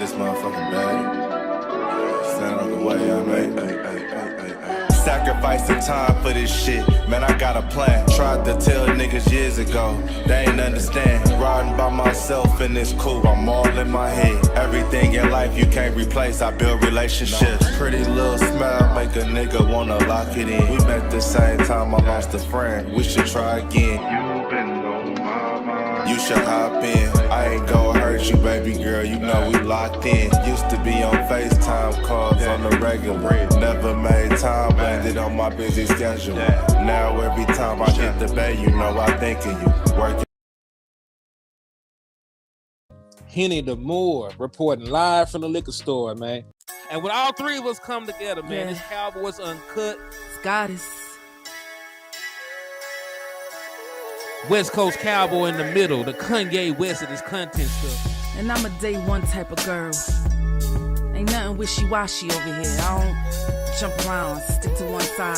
this motherfucking bag. Stand on the way I made. Sacrificing time for this shit, man, I got a plan. Tried to tell niggas years ago, they ain't understand. Riding by myself and it's cool, I'm all in my head. Everything in life you can't replace, I build relationships. Pretty little smile make a nigga wanna lock it in. We met the same time I lost a friend, we should try again. You been on my mind, you should hop in. I ain't gon' hurt you, baby girl, you know we locked in. Used to be on FaceTime calls on the regular. Never made time, landed on my busy schedule. Now every time I get the bay, you know I think of you. Working. Henny the Moore reporting live from the liquor store, man. And when all three of us come together, man, it's Cowboys Uncut. Goddess. West Coast Cowboy in the middle, the Kanye West of this content stuff. And I'm a day one type of girl. Ain't nothing wishy-washy over here. I don't jump around, stick to one side.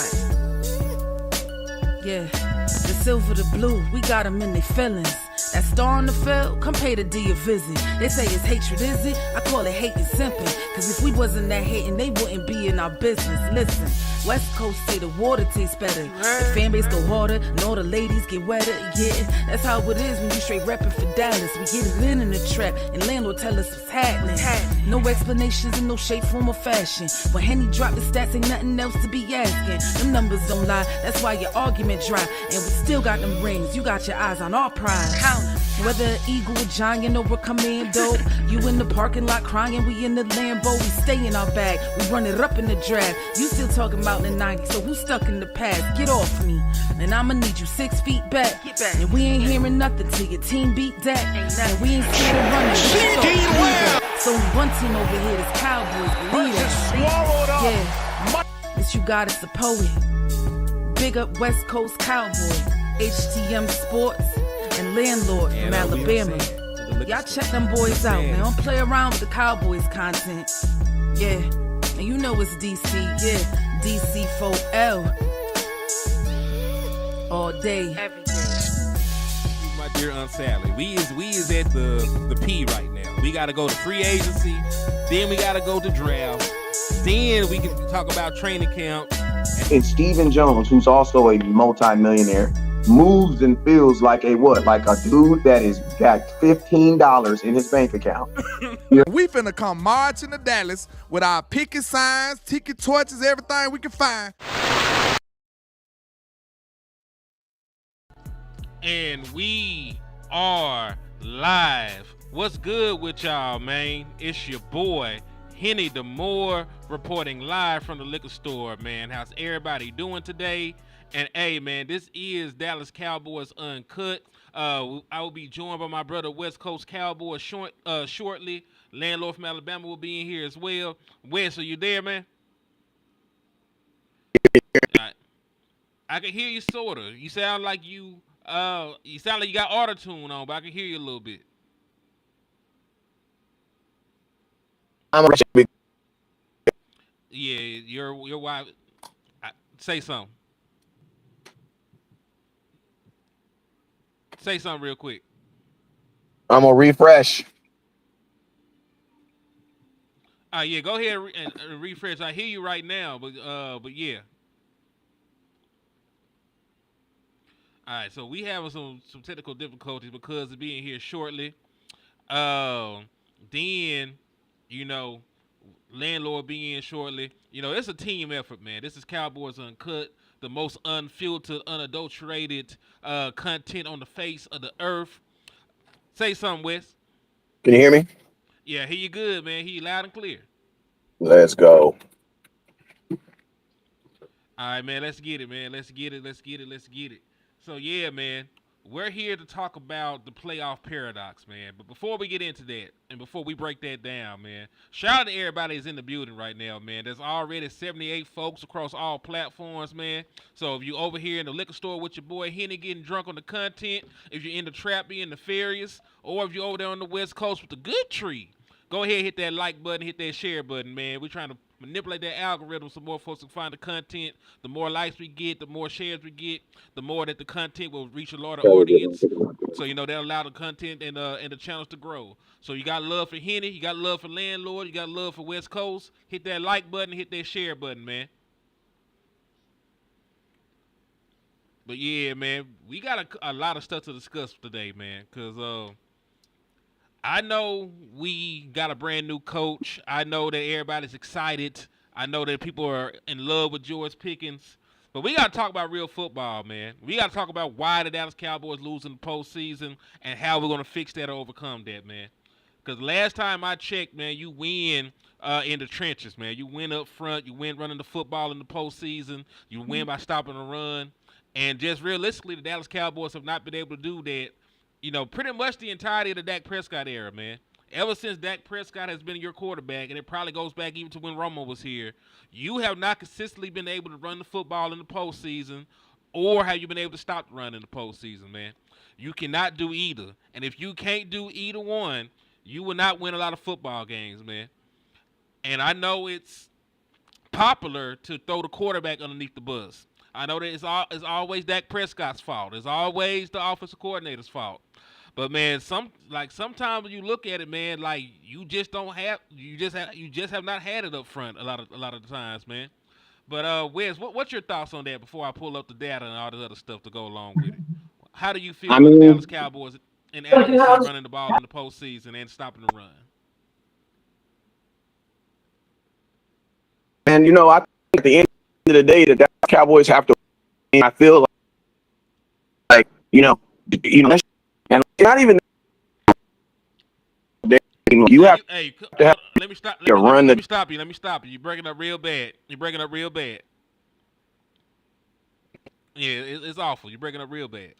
Yeah, the silver, the blue, we got them in their feelings. That star on the field, come pay the D a visit. They say it's hatred, is it? I call it hate and simping. Cause if we wasn't that hating, they wouldn't be in our business. Listen, West Coast say the water tastes better. The fan base go harder, and all the ladies get wetter. Yeah, that's how it is when you straight reppin' for Dallas. We get it in the trap, and landlord tell us what's happening. No explanations in no shape, form, or fashion. When Henny drop the stats, ain't nothing else to be asking. Them numbers don't lie, that's why your argument dry. And we still got them rings, you got your eyes on our prize. Whether an eagle, a giant, or a commando, you in the parking lot crying, we in the Lambo. We stay in our bag, we run it up in the draft. You still talking about the 90s, so who's stuck in the past? Get off me, and I'ma need you 6 feet back. And we ain't hearing nothing till your team beat that. And we ain't scared of running. So one team over here is Cowboys, believe it. Yeah, this you got is a poet. Big up West Coast Cowboy, HTM Sports, and Landlord from Alabama. Y'all check them boys out. They don't play around with the Cowboys content. Yeah, and you know it's DC. Yeah, DC4L. All day. Every day. My dear Aunt Sally, we is at the P right now. We got to go to free agency. Then we got to go to draft. Then we can talk about training camp. And Stephen Jones, who's also a multi-millionaire, moves and feels like a what? Like a dude that is got $15 in his bank account. We finna come marching to Dallas with our picket signs, ticket torches, everything we can find. And we are live. What's good with y'all, man? It's your boy, Henny the Moore, reporting live from the liquor store, man. How's everybody doing today? And hey, man, this is Dallas Cowboys Uncut. I will be joined by my brother West Coast Cowboys shortly. Landlord from Alabama will be in here as well. Wes, are you there, man? I can hear you sorta. You sound like you got auto-tune on, but I can hear you a little bit. Yeah, your wife. Say something. Say something real quick. I'm gonna refresh. Yeah, go ahead and refresh. I hear you right now, but yeah. All right, so we having some technical difficulties because of being here shortly. Then, you know, Landlord being in shortly. You know, it's a team effort, man. This is Cowboys Uncut, the most unfiltered, unadulterated content on the face of the earth. Say something, Wes. Can you hear me? Yeah, hear you good, man. Hear you loud and clear. Let's go. All right, man. Let's get it, man. Let's get it. So, yeah, man, we're here to talk about the playoff paradox, man. But before we get into that and before we break that down, man, shout out to everybody that's in the building right now, man. There's already 78 folks across all platforms, man. So if you over here in the liquor store with your boy Henny getting drunk on the content, if you're in the trap being nefarious, or if you're over there on the West Coast with the good tree Go ahead, hit that like button, hit that share button, man. We're trying to manipulate that algorithm so more folks can find the content. The more likes we get, the more shares we get, the more that the content will reach a larger audience. So that'll allow the content and the channels to grow. So you got love for Henny, you got love for Landlord, you got love for West Coast. Hit that like button, hit that share button, man. But yeah, man, we got a lot of stuff to discuss today, man. Cause I know we got a brand new coach. I know that everybody's excited. I know that people are in love with George Pickens. But we got to talk about real football, man. We got to talk about why the Dallas Cowboys lose in the postseason and how we're going to fix that or overcome that, man. Because last time I checked, man, you win in the trenches, man. You win up front. You win running the football in the postseason. You win by stopping the run. And just realistically, the Dallas Cowboys have not been able to do that, pretty much the entirety of the Dak Prescott era, man. Ever since Dak Prescott has been your quarterback, and it probably goes back even to when Romo was here, you have not consistently been able to run the football in the postseason, or have you been able to stop the run in the postseason, man? You cannot do either. And if you can't do either one, you will not win a lot of football games, man. And I know it's popular to throw the quarterback underneath the bus. I know that it's always Dak Prescott's fault. It's always the offensive coordinator's fault. But man, sometimes when you look at it, man, like you just have not had it up front a lot of the times, man. But Wes, what's your thoughts on that before I pull up the data and all the other stuff to go along with it? How do you feel about the Dallas Cowboys and adequacy running the ball in the postseason and stopping the run? And I think at the end of the day, the Dallas Cowboys have to. I feel like and not even you have to have let me stop. run Let me stop you. You're breaking up real bad. Yeah, it's awful. You're breaking up real bad.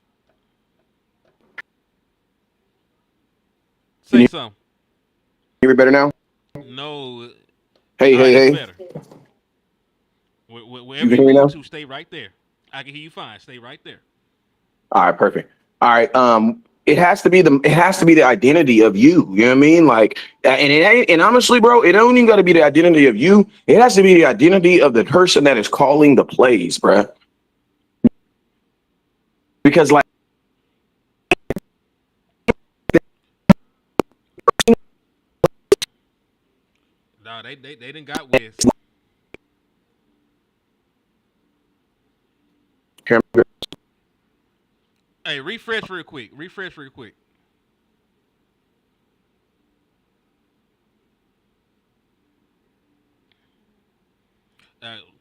Say something. Hear me better now? No. Hey. Better. Wherever You can hear me now? to, stay right there. I can hear you fine. Stay right there. All right, perfect. All right. It has to be the identity of you. You know what I mean? Like, and honestly, bro, it don't even got to be the identity of you. It has to be the identity of the person that is calling the plays, bro. Because like. No, they didn't got Wes. Hey, refresh real quick.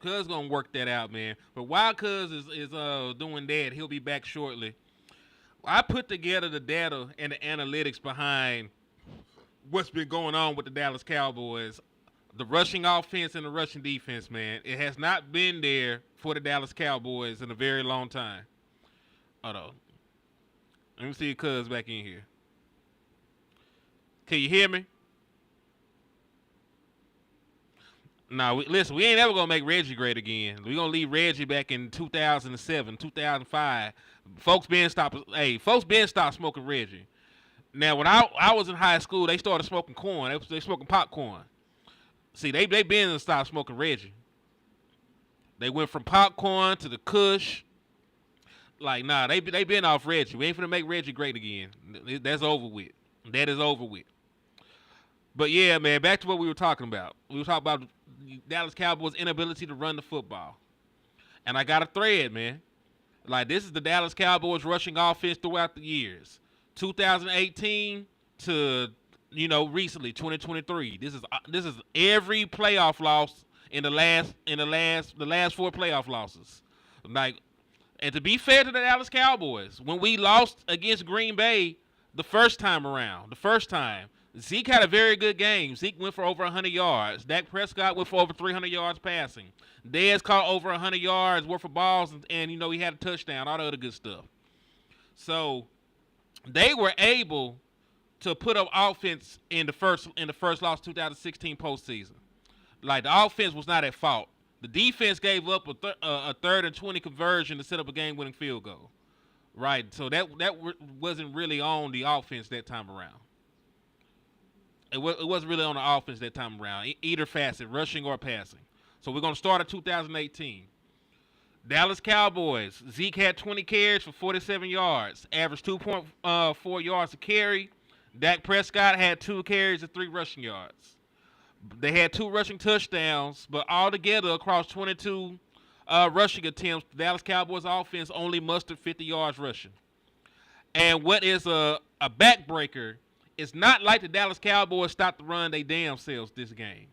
Cuz gonna work that out, man. But while Cuz is doing that, he'll be back shortly. I put together the data and the analytics behind what's been going on with the Dallas Cowboys. The rushing offense and the rushing defense, man. It has not been there for the Dallas Cowboys in a very long time. Hold on. Let me see if Cuz back in here. Can you hear me? No, listen, we ain't ever going to make Reggie great again. We're going to leave Reggie back in 2007, 2005. Folks been stopped smoking Reggie. Now, when I was in high school, they started smoking corn. They smoking popcorn. See, they been stopped smoking Reggie. They went from popcorn to the Kush. Like, nah, they been off Reggie. We ain't finna make Reggie great again. That's over with. That is over with. But yeah, man, back to what we were talking about. We were talking about Dallas Cowboys' inability to run the football. And I got a thread, man. Like, this is the Dallas Cowboys rushing offense throughout the years. 2018 to, recently, 2023. This is every playoff loss in the last 4 playoff losses. Like, and to be fair to the Dallas Cowboys, when we lost against Green Bay the first time, Zeke had a very good game. Zeke went for over 100 yards. Dak Prescott went for over 300 yards passing. Dez caught over 100 yards worth of balls, and he had a touchdown, all the other good stuff. So they were able to put up offense in the first loss 2016 postseason. Like, the offense was not at fault. The defense gave up a 3rd and 20 conversion to set up a game-winning field goal. Right, so that wasn't really on the offense that time around. It wasn't really on the offense that time around, either facet, rushing or passing. So we're gonna start at 2018. Dallas Cowboys. Zeke had 20 carries for 47 yards, averaged 2.4 yards a carry. Dak Prescott had 2 carries and 3 rushing yards. They had 2 rushing touchdowns, but altogether across 22 rushing attempts, the Dallas Cowboys offense only mustered 50 yards rushing. And what is a backbreaker, it's not like the Dallas Cowboys stopped to run they damn selves this game.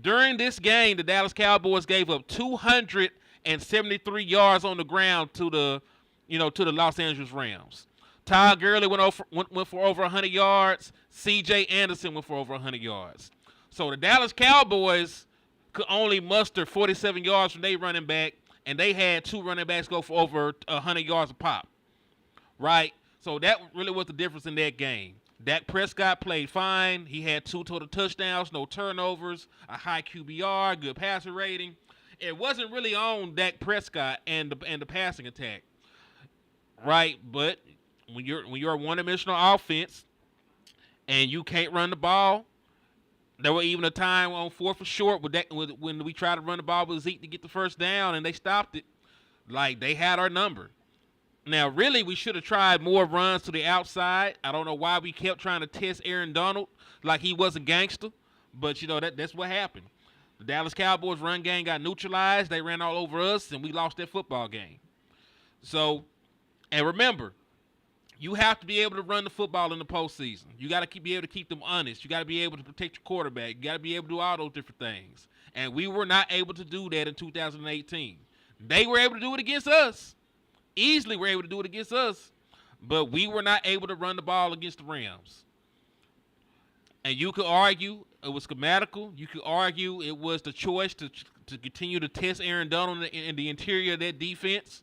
During this game, the Dallas Cowboys gave up 273 yards on the ground to the Los Angeles Rams. Todd Gurley went for over 100 yards. C.J. Anderson went for over 100 yards. So the Dallas Cowboys could only muster 47 yards from their running back, and they had 2 running backs go for over 100 yards a pop. Right? So that really was the difference in that game. Dak Prescott played fine. He had 2 total touchdowns, no turnovers, a high QBR, good passer rating. It wasn't really on Dak Prescott and the passing attack, right? But when you're a one-dimensional offense and you can't run the ball, there was even a time on 4th and short when we tried to run the ball with Zeke to get the first down and they stopped it. Like, they had our number. Now, really, we should have tried more runs to the outside. I don't know why we kept trying to test Aaron Donald like he was a gangster, but that's what happened. The Dallas Cowboys run game got neutralized. They ran all over us, and we lost that football game. So, and remember, you have to be able to run the football in the postseason. You got to be able to keep them honest. You got to be able to protect your quarterback. You got to be able to do all those different things. And we were not able to do that in 2018. They were able to do it against us. Easily were able to do it against us. But we were not able to run the ball against the Rams. And you could argue it was schematical. You could argue it was the choice to continue to test Aaron Donald in the interior of that defense.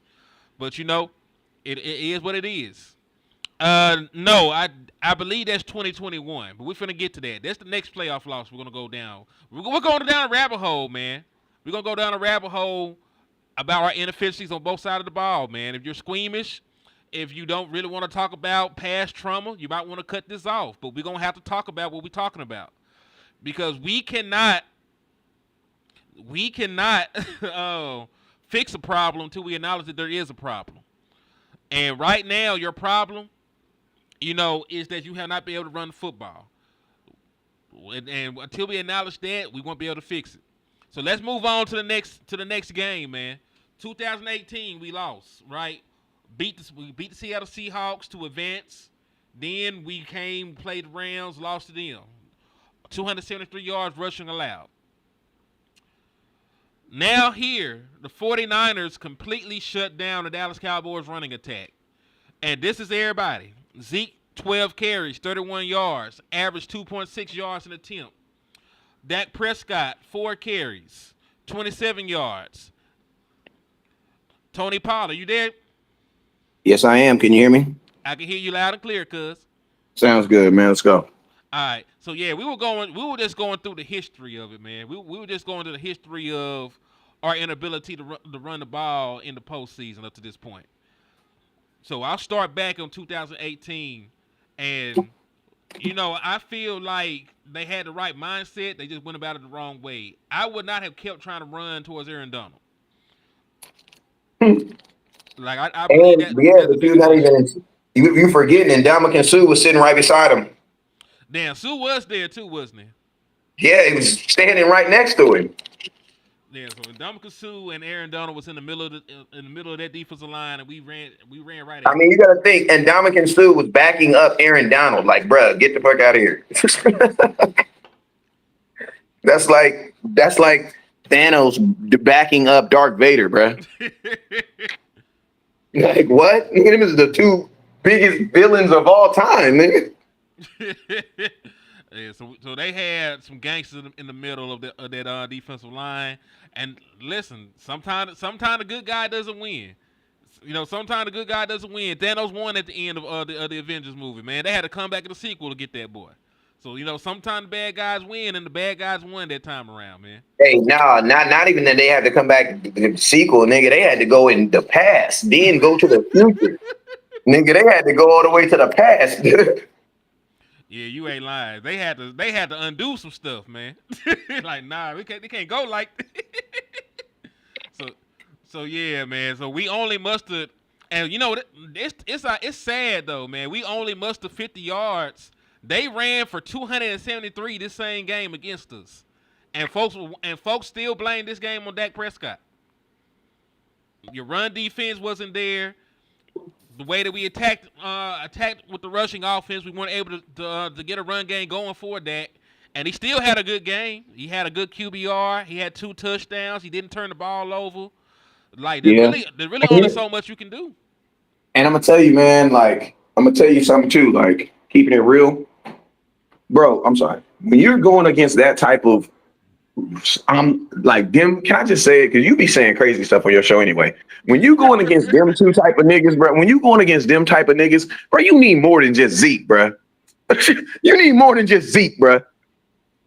But, it is what it is. No, I believe that's 2021. But we're finna get to that. That's the next playoff loss we're going to go down. We're going down a rabbit hole, man. We're going to go down a rabbit hole about our inefficiencies on both sides of the ball, man. If you're squeamish, if you don't really want to talk about past trauma, you might want to cut this off. But we're going to have to talk about what we're talking about. Because we cannot fix a problem until we acknowledge that there is a problem. And right now, your problem, is that you have not been able to run the football. And until we acknowledge that, we won't be able to fix it. So let's move on to the next game, man. 2018, we lost, right? We beat the Seattle Seahawks to advance. Then we played the Rams, lost to them. 273 yards rushing allowed. Now here, the 49ers completely shut down the Dallas Cowboys running attack. And this is everybody. Zeke, 12 carries, 31 yards, average 2.6 yards an attempt. Dak Prescott, 4 carries, 27 yards. Tony Pollard, you there? Yes, I am. Can you hear me? I can hear you loud and clear, cuz. Sounds good, man. Let's go. All right. So yeah, we were just going through the history of it, man. We were just going through the history of our inability to run the ball in the postseason up to this point. So I'll start back in 2018, and I feel like they had the right mindset. They just went about it the wrong way. I would not have kept trying to run towards Aaron Donald. Like I believe that. Yeah, but you're not even. You forgetting, and Ndamukong Suh was sitting right beside him. Damn, Sue was there too, wasn't he? Yeah, he was standing right next to him. Yeah, so Ndamukong Suh and Aaron Donald was in the middle of that defensive line, and we ran right at him. I mean, you got to think, and Ndamukong Suh was backing up Aaron Donald. Like, bruh, get the fuck out of here. That's like Thanos backing up Darth Vader, bruh. Like, what? Them is the 2 biggest villains of all time, nigga. Yeah, so they had some gangsters in the middle of that defensive line. And listen, sometimes the good guy doesn't win. Sometimes the good guy doesn't win. Thanos won at the end of the Avengers movie, man. They had to come back in the sequel to get that boy. So, sometimes the bad guys win, and the bad guys won that time around, man. Hey, no, not even that they had to come back in the sequel, nigga. They had to go in the past, then go to the future. Nigga, they had to go all the way to the past. Yeah, you ain't lying. They had to undo some stuff, man. Like, nah, they can't go like so so yeah, man. So we only mustered, and you know it's sad though, man. We only mustered 50 yards. They ran for 273 this same game against us. And folks still blame this game on Dak Prescott. Your run defense wasn't there. The way that we attacked with the rushing offense, we weren't able to get a run game going for that. And he still had a good game. He had a good QBR. He had 2 touchdowns. He didn't turn the ball over. Like Yeah. there's really only so much you can do. And I'm gonna tell you, man, like I'm gonna tell you something too, like keeping it real, bro. I'm sorry. When you're going against that type of, I'm like them. Can I just say it? Because you be saying crazy stuff on your show anyway. When you going against them two type of niggas, bro. When you going against them type of niggas, bro, you need more than just Zeke, bro. You need more than just Zeke, bro.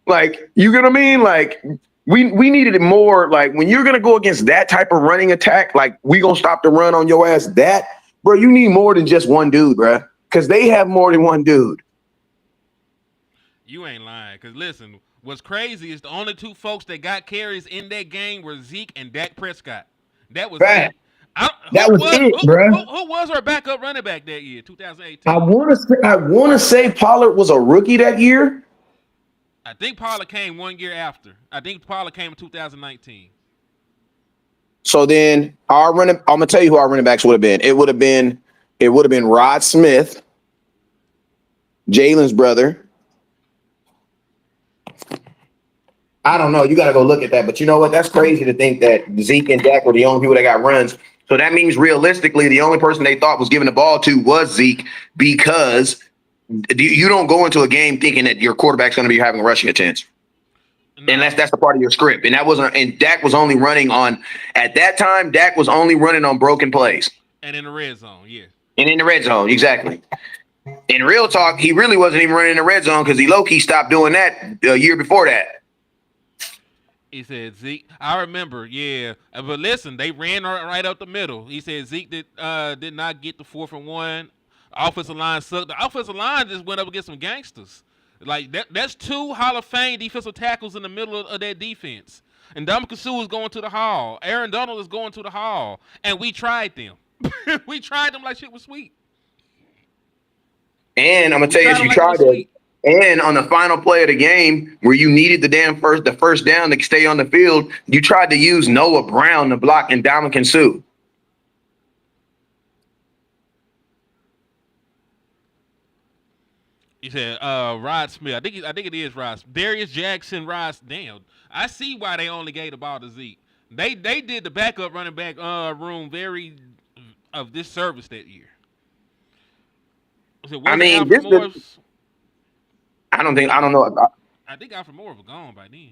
Like, you get what I mean? Like, we needed it more. Like, when you're gonna go against that type of running attack, like we gonna stop the run on your ass. That, bro, you need more than just one dude, bro. Because they have more than one dude. You ain't lying. Cause listen, what's crazy is the only 2 folks that got carries in that game were Zeke and Dak Prescott. That was Right. it. That was it, bro. Who was our backup running back that year, 2018? I wanna say Pollard was a rookie that year. I think Pollard came 1 year after. I think Pollard came in 2019. So then I'm gonna tell you who our running backs would have been. It would have been Rod Smith, Jalen's brother. I don't know. You got to go look at that. But you know what? That's crazy to think that Zeke and Dak were the only people that got runs. So that means realistically, the only person they thought was giving the ball to was Zeke, because you don't go into a game thinking that your quarterback's going to be having rushing attempts. No. Unless that's the part of your script. And Dak was only running on, at that time, Dak was only running on broken plays. And in the red zone, yeah. And in the red zone, exactly. In real talk, he really wasn't even running in the red zone because he low-key stopped doing that a year before that. He said Zeke. I remember, yeah. But listen, they ran right up the middle. He said Zeke did not get the 4th and 1. Offensive line sucked. The offensive line just went up against some gangsters. Like that's 2 Hall of Fame defensive tackles in the middle of that defense. And Ndamukong Suh is going to the Hall. Aaron Donald is going to the Hall. And we tried them. We tried them like shit was sweet. And I'm gonna tell you, as you tried it. And on the final play of the game, where you needed the first down to stay on the field, you tried to use Noah Brown to block Ndamukong Suh. He said, Rod Smith. I think it is Rod. Darius Jackson, Rod. Damn, I see why they only gave the ball to Zeke. They did the backup running back room very of this service that year. I mean, I don't know. I think Alfred Morris was gone by then.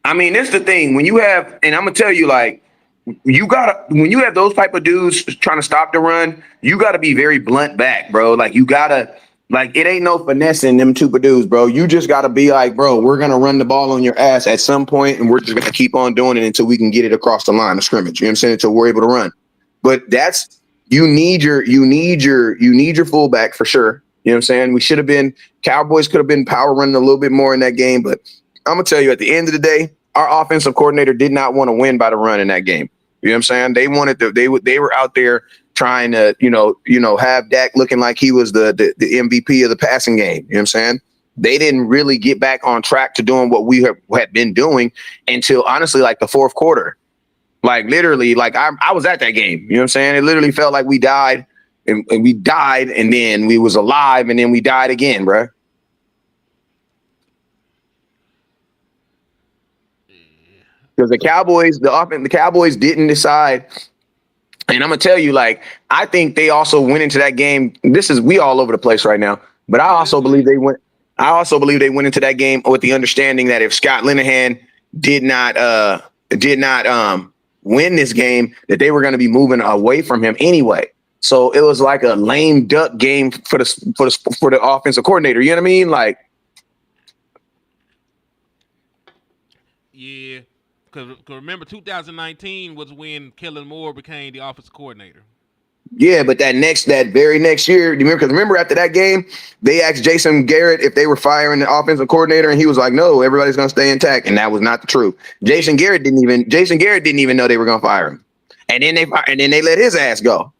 I mean, this is the thing. When you have, and I'm gonna tell you, like, when you have those type of dudes trying to stop the run, you gotta be very blunt back, bro. Like, you gotta, like, it ain't no finessing them two dudes, bro. You just gotta be like, bro, we're gonna run the ball on your ass at some point, and we're just gonna keep on doing it until we can get it across the line of scrimmage. You know what I'm saying? Until we're able to run. But that's, you need your fullback for sure. You know what I'm saying? We should have been, Cowboys could have been power running a little bit more in that game. But I'm going to tell you, at the end of the day, our offensive coordinator did not want to win by the run in that game. You know what I'm saying? They wanted to, they were out there trying to, have Dak looking like he was the MVP of the passing game. You know what I'm saying? They didn't really get back on track to doing what we had been doing until, honestly, like the fourth quarter. Like, literally, like I was at that game. You know what I'm saying? It literally felt like we died. And we died, and then we was alive, and then we died again, bro. Because the Cowboys didn't decide. And I'm gonna tell you, like, I think they also went into that game. We all over the place right now, but I also believe they went into that game with the understanding that if Scott Linehan did not win this game, that they were going to be moving away from him anyway. So it was like a lame duck game for the offensive coordinator. You know what I mean? Like, yeah, because remember 2019 was when Kellen Moore became the offensive coordinator. Yeah, but that very next year, you remember? Because remember after that game, they asked Jason Garrett if they were firing the offensive coordinator, and he was like, "No, everybody's going to stay intact," and that was not the truth. Jason Garrett didn't even know they were going to fire him, and then they let his ass go.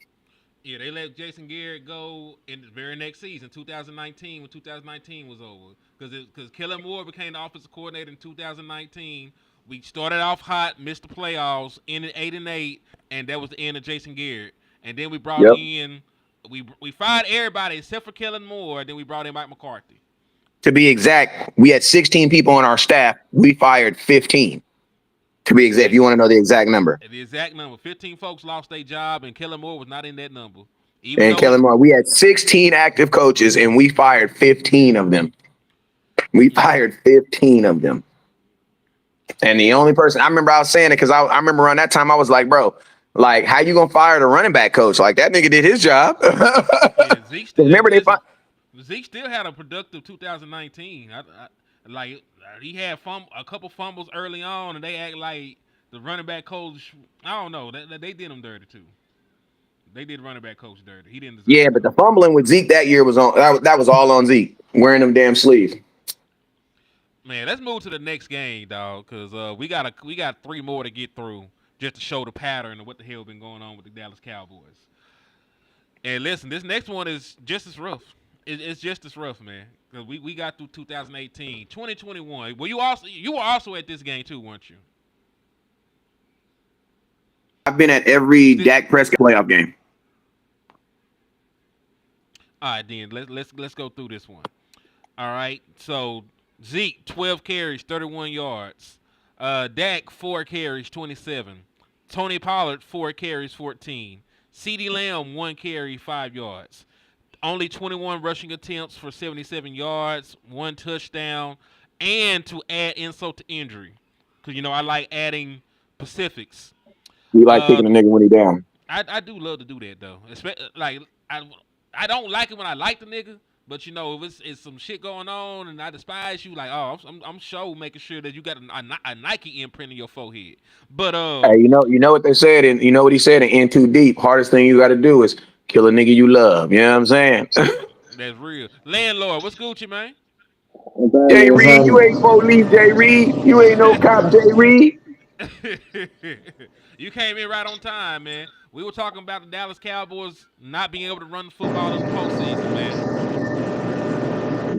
Yeah, they let Jason Garrett go in the very next season, 2019, when 2019 was over. Because Kellen Moore became the offensive coordinator in 2019. We started off hot, missed the playoffs, ended 8-8, and that was the end of Jason Garrett. And then we brought Yep. in, we fired everybody except for Kellen Moore. Then we brought in Mike McCarthy. To be exact, we had 16 people on our staff. We fired 15. To be exact, if you want to know the exact number. The exact number, 15 folks lost their job, and Kellen Moore was not in that number. And Kellen Moore, we had 16 active coaches, and we fired 15 of them. We fired 15 of them. And the only person, I remember I was saying it because I remember around that time I was like, bro, like, how you going to fire the running back coach? Like, that nigga did his job. Yeah, Zeke still had a productive 2019. He had a couple fumbles early on, and they act like the running back coach. I don't know. They did him dirty too. They did running back coach dirty. He didn't deserve Yeah, but the fumbling with Zeke that year was on. That was all on Zeke wearing them damn sleeves. Man, let's move to the next game, dog, because we got 3 more to get through just to show the pattern of what the hell been going on with the Dallas Cowboys. And listen, this next one is just as rough. It's just as rough, man. Because we got through 2018, 2021. Well, you were also at this game too, weren't you? I've been at every Dak Prescott playoff game. All right, then let's go through this one. All right, so Zeke 12 carries, 31 yards. Dak 4 carries, 27. Tony Pollard 4 carries, 14. CeeDee Lamb 1 carry, 5 yards. Only 21 rushing attempts for 77 yards, 1 touchdown, and to add insult to injury, because I like adding Pacifics. We like picking a nigga when he down. I do love to do that though. Like I don't like it when I like the nigga, but if it's some shit going on and I despise you, like I'm sure making sure that you got a Nike imprint in your forehead. But hey, you know what they said, and you know what he said in Too Deep. Hardest thing you got to do is kill a nigga you love. You know what I'm saying? That's real. Landlord, what's Gucci, man? Jay Reed, you ain't police, Jay Reed. You ain't no cop, Jay Reed. You came in right on time, man. We were talking about the Dallas Cowboys not being able to run the football in the postseason, man.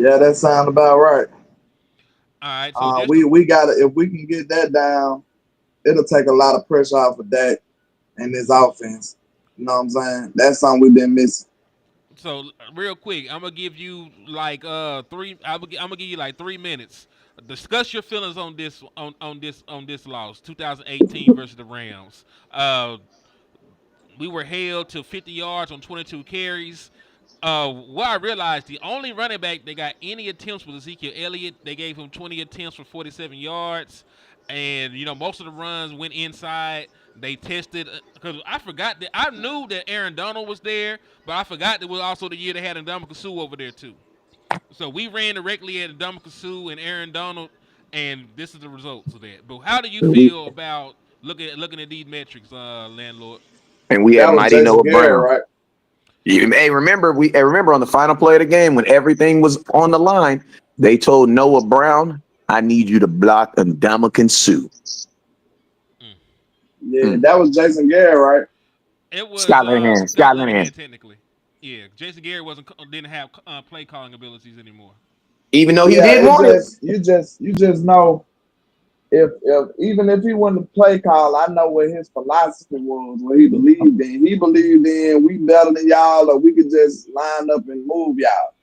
Yeah, that sounds about right. All right, so we got if we can get that down, it'll take a lot of pressure off of Dak and his offense. You know what I'm saying? That's something we've been missing. So real quick, I'm gonna give you like 3. I'm gonna give you like 3 minutes. Discuss your feelings on this loss, 2018 versus the Rams. We were held to 50 yards on 22 carries. What I realized, the only running back that got any attempts was Ezekiel Elliott. They gave him 20 attempts for 47 yards. And, most of the runs went inside. They tested, because I forgot that I knew that Aaron Donald was there, but I forgot it was also the year they had Ndamukong Suh over there too. So we ran directly at Ndamukong Suh and Aaron Donald, and this is the results of that. But how do you feel about looking at these metrics, landlord? And we had mighty Noah Brown. Right? Hey, remember on the final play of the game when everything was on the line, they told Noah Brown, "I need you to block Ndamukong Suh." Yeah, that was Jason Garrett, right? It was Scott Linehan. Technically, yeah. Jason Garrett didn't have play calling abilities anymore. Even though he did want it. You just know if even if he wasn't a play call, I know what his philosophy was, what he believed in. He believed in we better than y'all, or we could just line up and move y'all.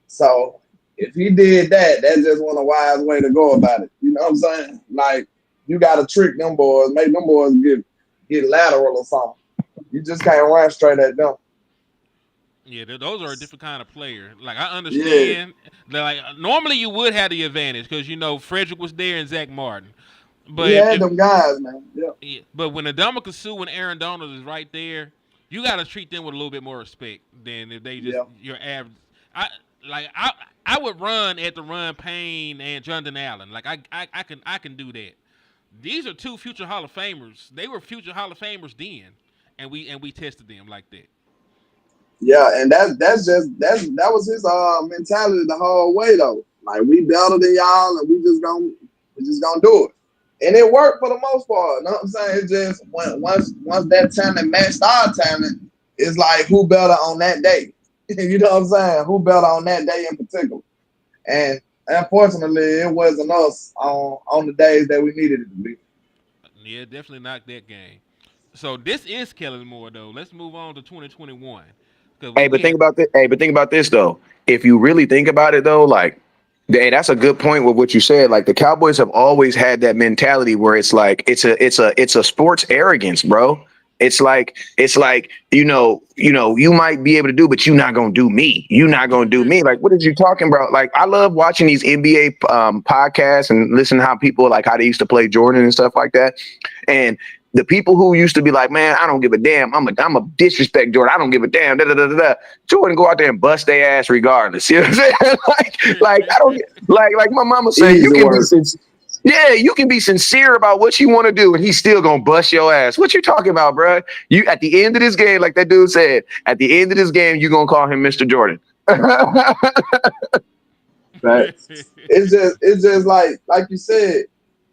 So if he did that, that's just one a wise way to go about it. You know what I'm saying? Like, you gotta trick them boys, make them boys get lateral or something. You just can't run straight at them. Yeah, those are a different kind of player. Like, I understand. Yeah. Like, normally you would have the advantage because Frederick was there and Zach Martin. But them guys, man. Yeah. But when Ndamukong Suh and Aaron Donald is right there, you got to treat them with a little bit more respect than if they just your average. I would run at the run Payne and Jonathan Allen. Like I can do that. These are 2 future Hall of Famers. They were future Hall of Famers then, and we tested them like that. Yeah, and that was his mentality the whole way though. Like we better than y'all, and we just gonna do it, and it worked for the most part. You know what I'm saying? It just once that talent matched our talent, it's like who better on that day. You know what I'm saying? Who better on that day in particular? And unfortunately, it wasn't us on the days that we needed it to be. Yeah, definitely not that game. So this is Kellen Moore though. Let's move on to 2021 because Hey, we but think had about this. Hey, but think about this though. If you really think about it though, like, hey, that's a good point with what you said. Like the Cowboys have always had that mentality where it's like it's a sports arrogance, bro. It's like you might be able to do, but you're not gonna do me. You're not gonna do me. Like, what is you talking about? Like, I love watching these NBA podcasts and listen to how people like how they used to play Jordan and stuff like that. And the people who used to be like, man, I don't give a damn. I'm a disrespect Jordan. I don't give a damn. Da, da, da, da, da. Jordan go out there and bust their ass regardless. You know what I'm saying? like I don't like my mama say you Easy can be work. sincere. Yeah, you can be sincere about what you want to do, and he's still gonna bust your ass. What you talking about, bro? You at the end of this game, like that dude said, at the end of this game, you gonna call him Mr. Jordan. Right? It's just like you said,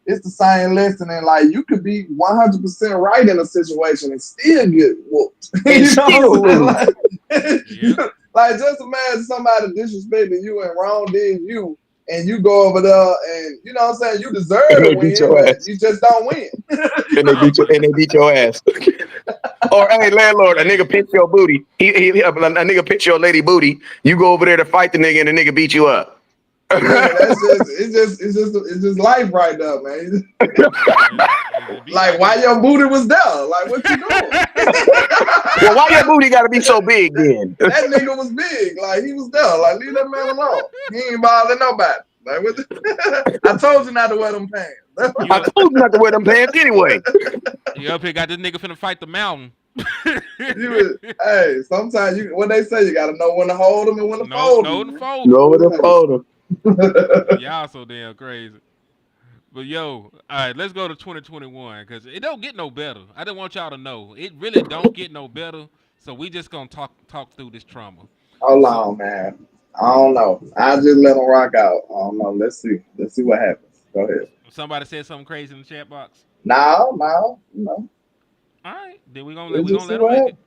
it's the same lesson, and like you could be 100% right in a situation and still get whooped. And You know still what I'm lose. saying? Yep. Like just imagine somebody disrespecting you and wrong did you, and you go over there and you know what I'm saying, you deserve And to they beat win, your but ass. you just don't win. And they beat your ass. Or hey, landlord, a nigga pinch your booty. A nigga pinch your lady booty. You go over there to fight the nigga, and the nigga beat you up. Man, it's just life right there, man. It be Like like why that. your booty was there? Like what you doing? Well, why your booty got to be so big then? That nigga was big. Like he was there. Like leave that man alone. He ain't bothering nobody. Like what I told you not to wear them pants. You I up, told you not to wear them pants anyway. you up here got this nigga finna fight the mountain. Hey, sometimes you what they say, you gotta know when to hold them and when to No, fold no, them, the man. fold 'em. Go over the photo. Y'all so damn crazy. But yo, all right, let's go to 2021 because it don't get no better. I just want y'all to know it really don't get no better. So we just gonna talk through this trauma. Hold So on, man. I don't know. I just let them rock out. I don't know. Let's see. Let's see what happens. Go ahead. somebody said something crazy in the chat box. No. All right, then Let's we just gonna see let them what make it. happens.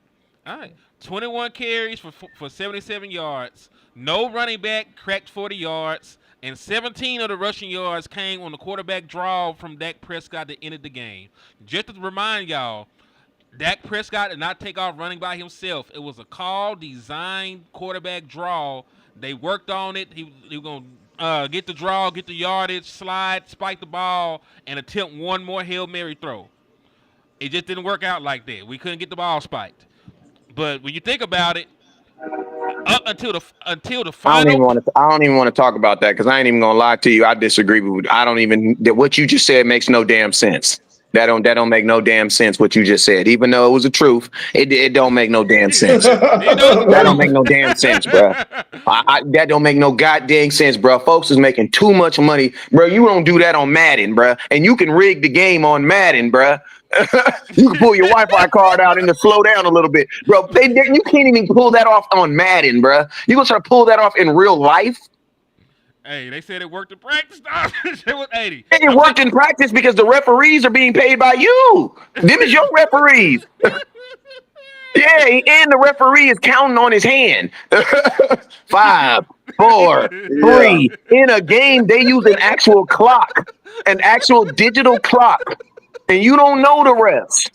All right, 21 carries for 77 yards. No running back cracked 40 yards, and 17 of the rushing yards came on the quarterback draw from Dak Prescott that ended the game. Just to remind y'all, Dak Prescott did not take off running by himself. It was a call designed quarterback draw. They worked on it. He was going to get the draw, get the yardage, slide, spike the ball, and attempt one more Hail Mary throw. It just didn't work out like that. We couldn't get the ball spiked. But when you think about it, up until the final, I don't even want to talk about that because I ain't even gonna lie to you. I disagree with. I don't even. What you just said makes no damn sense. That don't make no damn sense. What you just said, even though it was the truth, it don't make no damn sense. you know the That don't make truth. no damn sense, bro. That don't make no goddamn sense, bro. Folks is making too much money, bro. You don't do that on Madden, bro. And you can rig the game on Madden, bro. You can pull your Wi-Fi card out and to slow down a little bit, bro. You can't even pull that off on Madden, bro. You gonna try to pull that off in real life? Hey, they said it worked in practice. It was 80. It worked in practice because the referees are being paid by you. Them is your referees. Yeah, and the referee is counting on his hand. 5, 4, Yeah. 3. In a game, they use an actual clock, an actual digital clock, and you don't know the refs.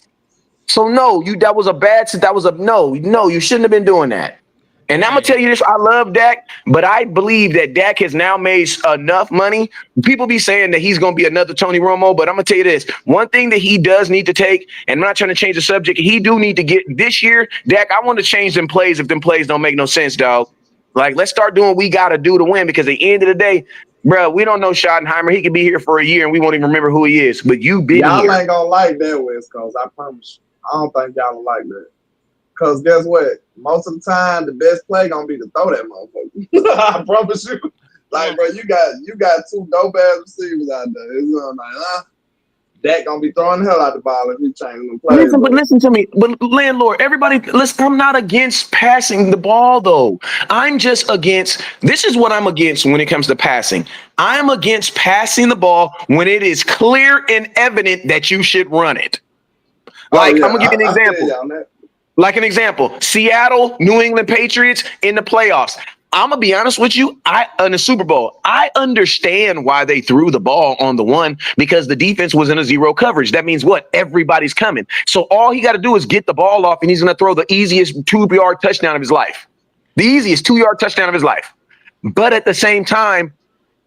So no, that was a bad. That was a no. You shouldn't have been doing that. And I'm gonna Hey, tell you this: I love Dak, but I believe that Dak has now made enough money. People be saying that he's gonna be another Tony Romo, but I'm gonna tell you this: one thing that he does need to take, and I'm not trying to change the subject, he do need to get this year, Dak. I want to change them plays if them plays don't make no sense, dog. Like, let's start doing what we gotta do to win. Because at the end of the day, bro, we don't know Schottenheimer. He could be here for a year and we won't even remember who he is. But you've been Y'all here. ain't gonna like that, West Coast. I promise you. I don't think y'all will like that. Cause guess what? Most of the time, the best play gonna be to throw that motherfucker. I promise you. Like, bro, you got two dope ass receivers out there. It's like, Dak gonna be throwing the hell out the ball if he changing them plays. Listen to me. But landlord, everybody, listen. I'm not against passing the ball though. I'm just against. This is what I'm against when it comes to passing. I'm against passing the ball when it is clear and evident that you should run it. Like I'm gonna give you an example. Like an example, Seattle, New England Patriots in the playoffs. I'm gonna be honest with you. In the Super Bowl, I understand why they threw the ball on the one because the defense was in a zero coverage. That means what? Everybody's coming. So all he got to do is get the ball off, and he's gonna throw the easiest 2-yard touchdown of his life. The easiest 2-yard touchdown of his life. But at the same time,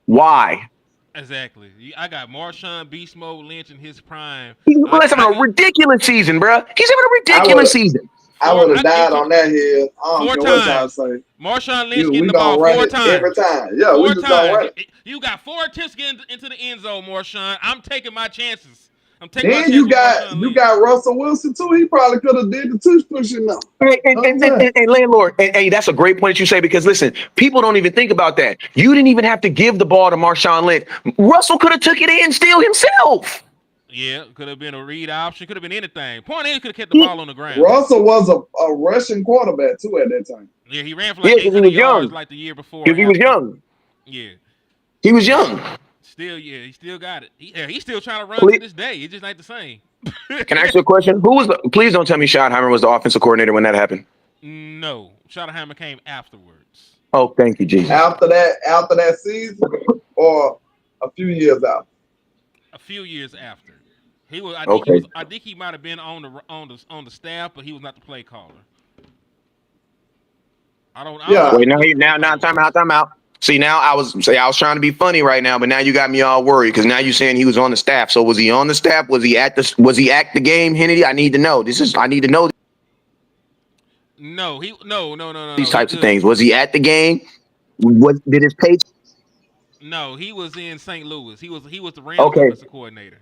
why? Exactly. I got Marshawn Beast Mode Lynch in his prime. He's having a ridiculous season, bro. He's having a ridiculous season. I would have died on that hill. I don't care what y'all say. Marshawn Lynch getting the ball 4 times. Every time. Yeah, we just gonna run it. You got 4 attempts getting into the end zone, Marshawn. I'm taking my chances. Then you got Russell Wilson too. He probably could have did the tush pushing now. Hey, landlord, hey, that's a great point that you say because listen, people don't even think about that. You didn't even have to give the ball to Marshawn Lynch. Russell could have took it in still himself. Yeah, could have been a read option. Could have been anything. Point is, could have kept the ball on the ground. Russell was a rushing quarterback too at that time. Yeah, he ran for like 800 yards like the year before. Because he was young. Yeah, he was young. Still, yeah, he still got it. He's still trying to run to this day. It's just like the same. Can I ask you a question? Please don't tell me Schottenheimer was the offensive coordinator when that happened. No, Schottenheimer came afterwards. Oh, thank you, Jesus. After that season, or a few years out. A few years after. He was. I think he might have been on the staff, but he was not the play caller. Wait, now, time out. See, now I was trying to be funny right now, but now you got me all worried because now you're saying he was on the staff. So was he on the staff? Was he at the game, Hennedy? I need to know. I need to know. No. These types of things. Was he at the game? Did his page? No, he was in St. Louis. He was the Rams offensive coordinator.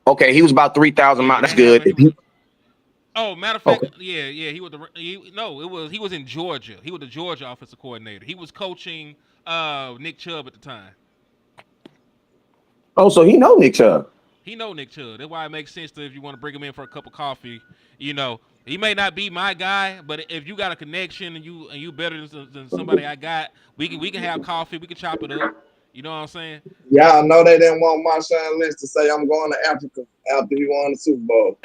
Okay, he was about 3,000 miles. That's good. Matter of fact, yeah, he was he was in Georgia. He was the Georgia offensive coordinator. He was coaching Nick Chubb at the time. Oh, so he know Nick Chubb. He know Nick Chubb. That's why it makes sense if you want to bring him in for a cup of coffee. You know, he may not be my guy, but if you got a connection and you better than somebody I got, we can have coffee. We can chop it up. You know what I'm saying? Y'all know they didn't want Marshawn Lynch to say I'm going to Africa after he won the Super Bowl.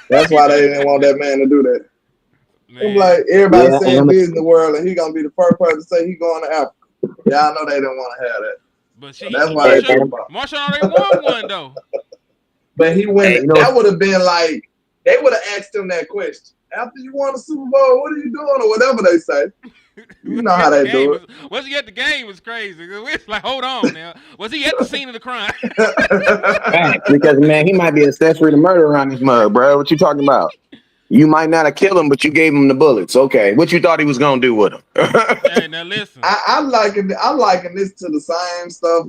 That's why they didn't want that man to do that. I'm like, everybody saying Disney World, and he gonna be the first person to say he going to Africa. Y'all know they didn't want to have that. But so that's why Marshawn already won one though. But he went. That would have been like they would have asked him that question after you won the Super Bowl. What are you doing, or whatever they say. You know how they do it. Was he at the game? Was crazy. It's like, hold on now. Was he at the scene of the crime? Because man, he might be accessory to murder around this mug, bro. What you talking about? You might not have killed him, but you gave him the bullets. Okay, what you thought he was gonna do with him? Hey, now listen. I'm liking this to the same stuff.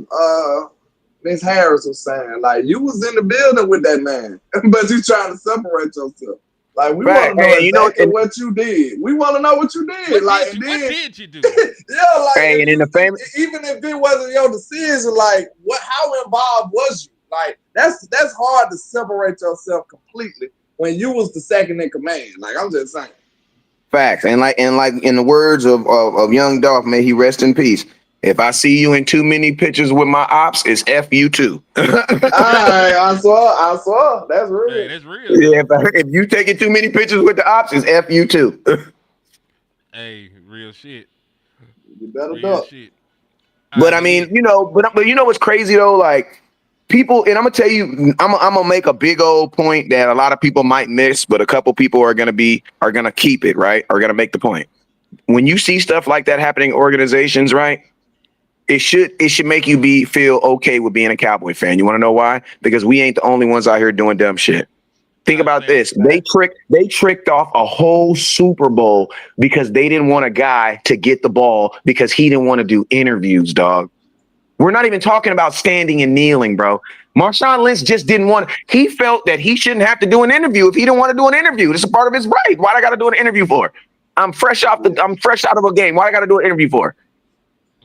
Miss Harris was saying, like, you was in the building with that man, but you trying to separate yourself. Like, we want to know exactly what you did. We want to know what you did. What did you do? Yeah, like, and in the family, even if it wasn't your decision, like, how involved was you? Like, that's hard to separate yourself completely when you was the second in command. Like, I'm just saying. Facts, and like in the words of Young Dolph, may he rest in peace. If I see you in too many pictures with my ops, it's F you too. All right, I saw. That's real. Hey, that's real. Yeah, if you taking too many pictures with the ops, it's F you too. Hey, real shit. You better duck. But I mean, but you know what's crazy though? Like people, and I'm gonna tell you, I'm gonna make a big old point that a lot of people might miss, but a couple people are gonna keep it, right? Are gonna make the point. When you see stuff like that happening in organizations, right? It should make you feel okay with being a Cowboy fan. You want to know why? Because we ain't the only ones out here doing dumb shit. Think about this. They tricked off a whole Super Bowl because they didn't want a guy to get the ball because he didn't want to do interviews, dog. We're not even talking about standing and kneeling, bro. Marshawn Lynch just didn't want. He felt that he shouldn't have to do an interview if he didn't want to do an interview. This is part of his right. Why I got to do an interview for? I'm fresh out of a game. Why I got to do an interview for?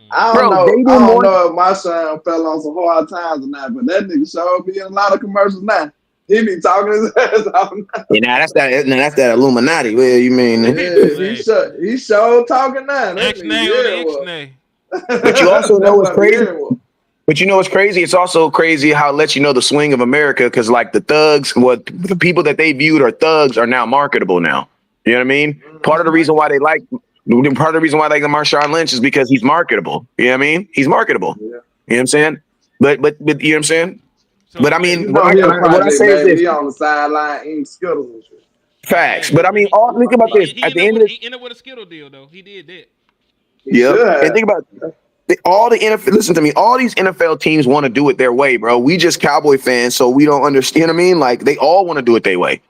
Bro, they do I don't more. know if my son fell on some hard times or not, but that nigga sure be in a lot of commercials now. He be talking his ass off now. That's that Illuminati. Well, you mean? Yeah, Hey, he sure talking now. That nigga X-nay on the yeah, X-nay. But you also know that what's boy be crazy. everywhere. But you know what's crazy? It's also crazy how it lets you know the swing of America, because like the thugs, what the people that they viewed are thugs are now marketable now. You know what I mean? Part of the reason why they like Marshawn Lynch is because he's marketable. You know what I mean? He's marketable. Yeah. You know what I'm saying? But you know what I'm saying? So But I wait, mean, You what know he a I project say is baby. this: He on the sideline eating Skittles and shit. facts. hey, But I mean, think about this. he At the ended up end of with this, he ended up with a Skittle deal though. He did that. He yep. should And have. think about all the NFL. Listen to me. All these NFL teams want to do it their way, bro. We just Cowboy fans, so we don't understand. You know what I mean? Like they all want to do it their way.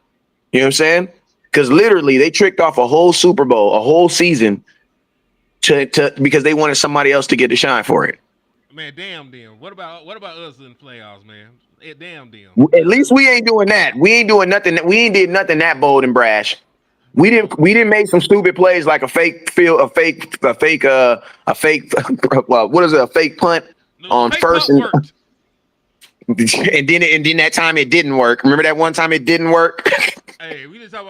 You know what I'm saying? Because literally, they tricked off a whole Super Bowl, a whole season, to because they wanted somebody else to get the shine for it. Man, damn them. What about us in the playoffs, man? Damn them. At least we ain't doing that. We ain't doing nothing. We ain't did nothing that bold and brash. We didn't make some stupid plays like a fake field, a fake well, what is it? A fake punt No, the on fake first punt worked. and then that time it didn't work. Remember that one time it didn't work? Hey, we just talk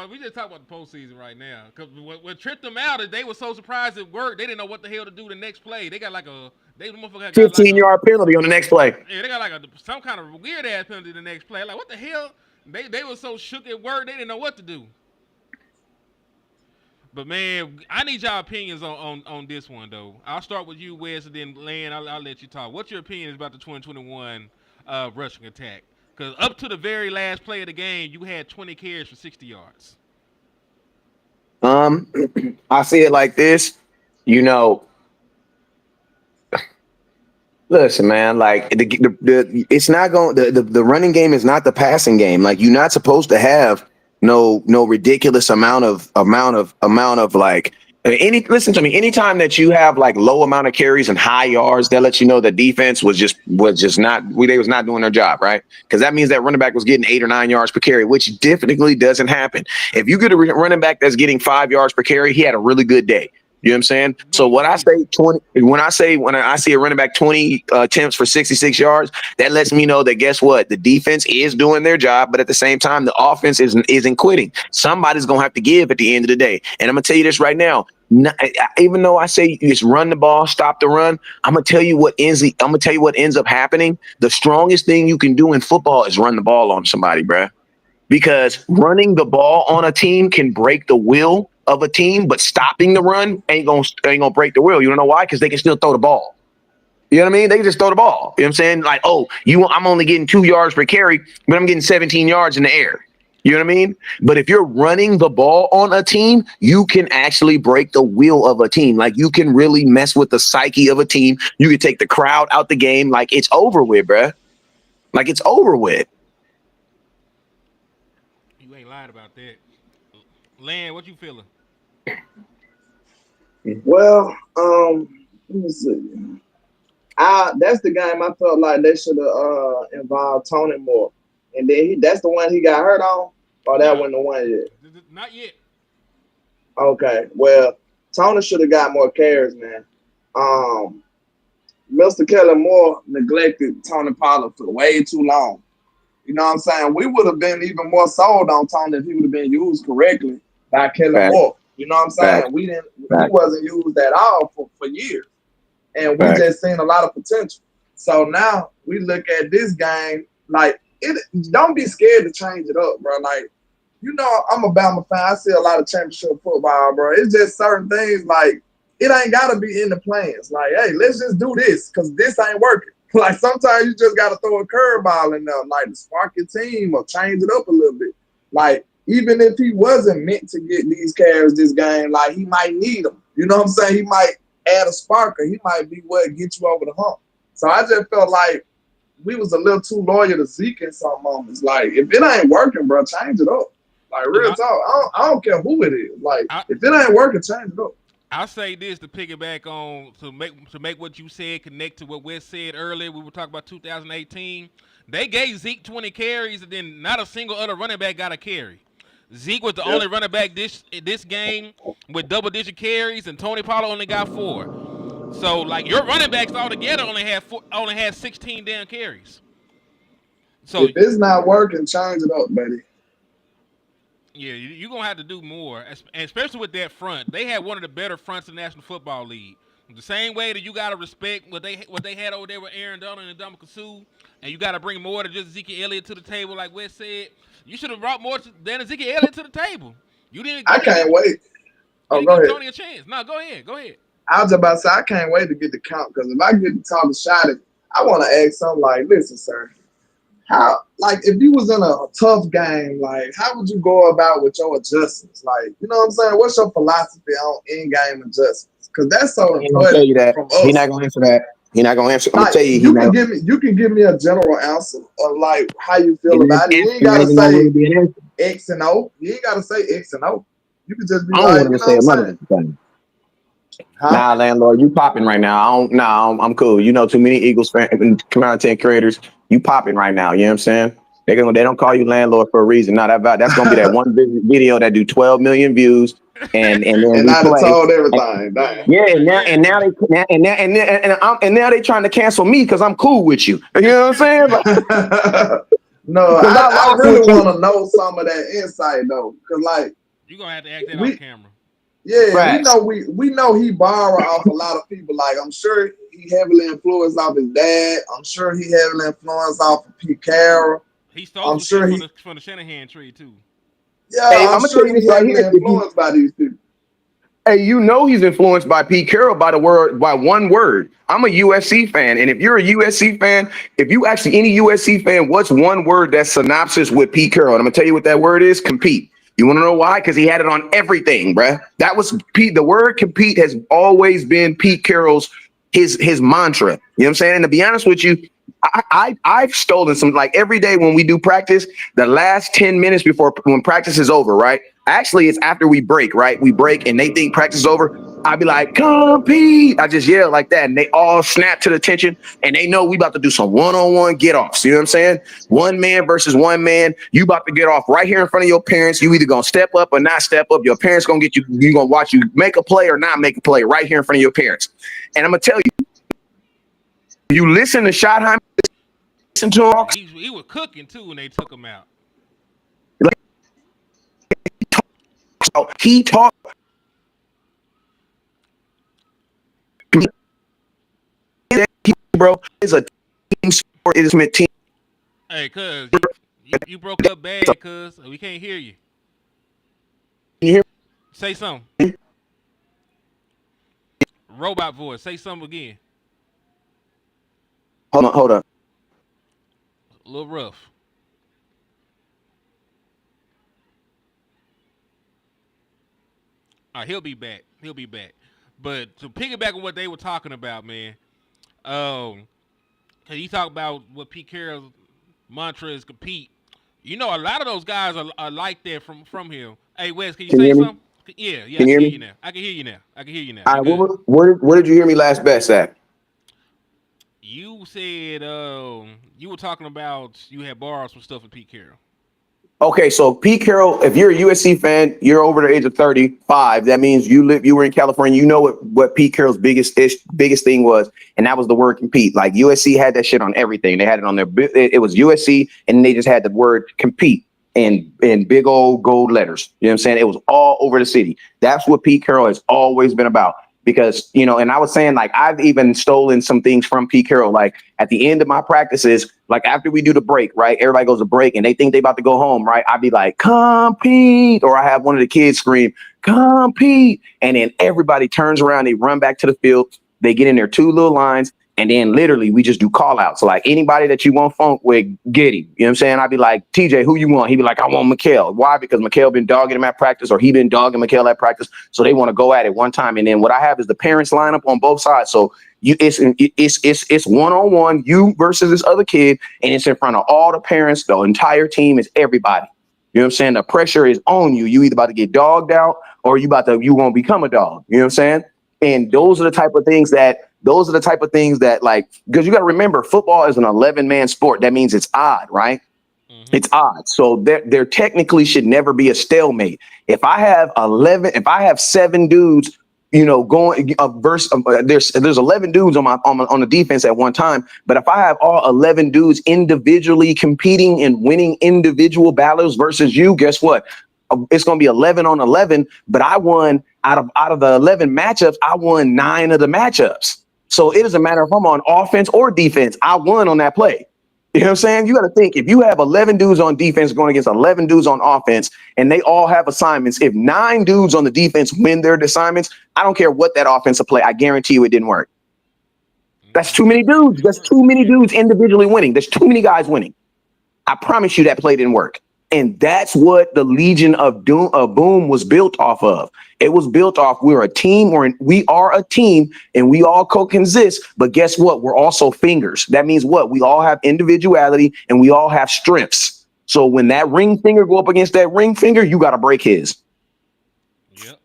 about the postseason right now. Cause what tripped them out is they were so surprised it worked. They didn't know what the hell to do the next play. They got like a they motherfucker got like 15-yard penalty on the next play. yeah, they got like some kind of weird ass penalty the next play. Like what the hell? They were so shook at work they didn't know what to do. But man, I need y'all opinions on this one though. I'll start with you, Wes, and then Lan. I'll let you talk. What's your opinion about the 2021 rushing attack? Because up to the very last play of the game, you had 20 carries for 60 yards. I see it like this. You know, listen, man. Like the it's not going. The running game is not the passing game. Like you're not supposed to have no ridiculous amount of like any. Listen to me. Anytime that you have like low amount of carries and high yards, that lets you know the defense was just not. They was not doing their job, right? Because that means that running back was getting 8 or 9 yards per carry, which definitely doesn't happen. If you get a running back that's getting 5 yards per carry, he had a really good day. You know what I'm saying? So when I say 20, when I see a running back 20 attempts for 66 yards, that lets me know that guess what? The defense is doing their job, but at the same time, the offense isn't quitting. Somebody's gonna have to give at the end of the day. And I'm gonna tell you this right now. Even though I say just run the ball, stop the run, I'm gonna tell you what ends up happening. The strongest thing you can do in football is run the ball on somebody, bruh. Because running the ball on a team can break the will of a team, but stopping the run ain't gonna break the will. You don't know why? Because they can still throw the ball. You know what I mean? They can just throw the ball. You know what I'm saying? Like, I'm only getting 2 yards per carry, but I'm getting 17 yards in the air. You know what I mean? But if you're running the ball on a team, you can actually break the will of a team. Like you can really mess with the psyche of a team. You can take the crowd out the game. Like it's over with, bruh. Like it's over with. You ain't lied about that. Lan, what you feeling? Well, let me see. That's the game I felt like they should have involved Tony more. And then that's the one he got hurt on? Or that wasn't the one yet? Not yet. Okay. Well, Tony should have got more carries, man. Mr. Kelly Moore neglected Tony Pollard for way too long. You know what I'm saying? We would have been even more sold on Tony if he would have been used correctly by Kelly Moore. You know what I'm saying? He wasn't used at all for years. And we just seen a lot of potential. So now we look at this game, like, don't be scared to change it up, bro. Like, you know, I'm a Bama fan. I see a lot of championship football, bro. It's just certain things, like, it ain't got to be in the plans. Like, hey, let's just do this because this ain't working. Like, sometimes you just got to throw a curveball in there, like, to spark your team or change it up a little bit. Like, even if he wasn't meant to get these carries this game, like, he might need them. You know what I'm saying? He might add a spark, or he might be what gets you over the hump. So I just felt like we was a little too loyal to Zeke in some moments. Like, if it ain't working, bro, change it up. Like, real talk. I don't care who it is. Like, if it ain't working, change it up. I'll say this to piggyback on to make what you said connect to what Wes said earlier. We were talking about 2018. They gave Zeke 20 carries, and then not a single other running back got a carry. Zeke was the only running back this game with double-digit carries, and Tony Pollard only got 4. So like your running backs altogether only had 16 damn carries. So If it's not working, change it up, buddy. yeah, you're gonna have to do more, and especially with that front. They had one of the better fronts in the National Football League. The same way that you gotta respect what they had over there with Aaron Donald and Ndamukong Suh, and you gotta bring more than just Ezekiel Elliott to the table, like Wes said. You should have brought more than Ezekiel Elliott to the table. You didn't. I can't wait. You Oh, didn't go give ahead. Tony a chance. No, go ahead. Go ahead. I was about to say I can't wait to get the count because if I get to talk to Shotty, I want to ask something like, listen, sir, how like if you was in a tough game, like how would you go about with your adjustments? Like, you know what I'm saying? What's your philosophy on in-game adjustments? Because that's so He ain't gonna tell important you that. from He us. not gonna answer that. He not gonna answer. I'm gonna Like tell you. you can give me a general answer of like how you feel His about it. You answer ain't not gotta even gonna really say be an answer. X and O. You ain't gotta say X and O. You can just be I don't like, want him you to know say what a I'm saying? motherfucking thing. Huh? Nah, landlord, you popping right now. I don't. Nah, I'm cool. You know, too many Eagles content creators. You popping right now. You know what I'm saying? They don't call you landlord for a reason. Not that's gonna be that one video that do 12 million views and then And I done replay. told everything. Dang. Yeah, and now they trying to cancel me because I'm cool with you. You know what I'm saying? Like, No, because I I rock really with you. want to know some of that insight though, because like You're gonna have to act that off we, camera. yeah, Facts. we know he borrowed off a lot of people. Like I'm sure he heavily influenced off his dad. I'm sure he heavily influenced off of Pete Carroll. He stole I'm some shit sure from he, the Shanahan tree too. Hey, yeah, I'm I'm gonna tell sure you he this right heavily here. If you, influenced by these people. hey, you know he's influenced by Pete Carroll by one word. I'm a USC fan, and if you're a USC fan, if you actually any USC fan, what's one word that's synopsis with Pete Carroll? And I'm gonna tell you what that word is: compete. You want to know why? Because he had it on everything, bruh. That was Pete. The word compete has always been Pete Carroll's his mantra. You know what I'm saying? And to be honest with you, I've stolen some like every day when we do practice, the last 10 minutes before when practice is over, right? Actually, it's after we break, right? We break and they think practice is over. I'd be like, compete. I just yell like that. And they all snap to the attention and they know we about to do some one-on-one get-offs. You know what I'm saying? One man versus one man. You about to get off right here in front of your parents. You either gonna step up or not step up. Your parents gonna get you, you gonna watch you make a play or not make a play right here in front of your parents. And I'm gonna tell you, you listen to Schottenheimer, listen to him. He was cooking too when they took him out. He talked, bro. It's a team sport. It is meant team. Hey, cuz you broke up bad, cuz we can't hear you. Can you hear Say something. Robot voice. Say something again. me? Hold on. A little rough. He'll be back. He'll be back. But to piggyback on what they were talking about, man. Cause you talk about what Pete Carroll's mantra is compete. You know, a lot of those guys are like that from him. Hey, Wes, can you Can you say hear me? something? Yeah, I Can you can hear hear me? you now. I can hear you now. I can hear you now. All You right. good? Where did you hear me last best at? You said you were talking about you had borrowed some stuff with Pete Carroll. Okay, so Pete Carroll, if you're a USC fan, you're over the age of 35. That means you were in California. You know what Pete Carroll's biggest thing was, and that was the word compete. Like USC had that shit on everything. They had it on their. It was USC, and they just had the word compete in big old gold letters. You know what I'm saying? It was all over the city. That's what Pete Carroll has always been about. Because, you know, and I was saying, like, I've even stolen some things from Pete Carroll. Like at the end of my practices, like after we do the break, right? Everybody goes to break and they think they about to go home, right? I'd be like, compete. Or I have one of the kids scream, compete. And then everybody turns around, they run back to the field, they get in their two little lines. And then literally we just do call outs. So like anybody that you want funk with, get him. You know what I'm saying? I'd be like, TJ, who you want? He'd be like, I want Mikhail. Why? Because Mikhail been dogging him at practice or he been dogging Mikhail at practice. So they want to go at it one time. And then what I have is the parents line up on both sides. So it's one-on-one, you versus this other kid, and it's in front of all the parents, the entire team is everybody. You know what I'm saying? The pressure is on you. You either about to get dogged out or you won't become a dog. You know what I'm saying? And those are the type of things that like, because you got to remember, football is an 11-man sport. That means it's odd, right? Mm-hmm. It's odd. So there technically should never be a stalemate. If I have 7 dudes going verse. There's 11 dudes on the defense at one time. But if I have all 11 dudes individually competing and winning individual battles versus you, guess what? It's going to be 11 on 11. But I won out of the 11 matchups. I won 9 of the matchups. So it doesn't matter if I'm on offense or defense. I won on that play. You know what I'm saying? You got to think, if you have 11 dudes on defense going against 11 dudes on offense, and they all have assignments, if 9 dudes on the defense win their assignments, I don't care what that offensive play, I guarantee you it didn't work. That's too many dudes. That's too many dudes individually winning. There's too many guys winning. I promise you that play didn't work. And that's what the Legion of Boom was built off of. It was built off, we are a team, and we all co-consist. But guess what? We're also fingers. That means what? We all have individuality and we all have strengths. So when that ring finger go up against that ring finger, you got to break his. Yep.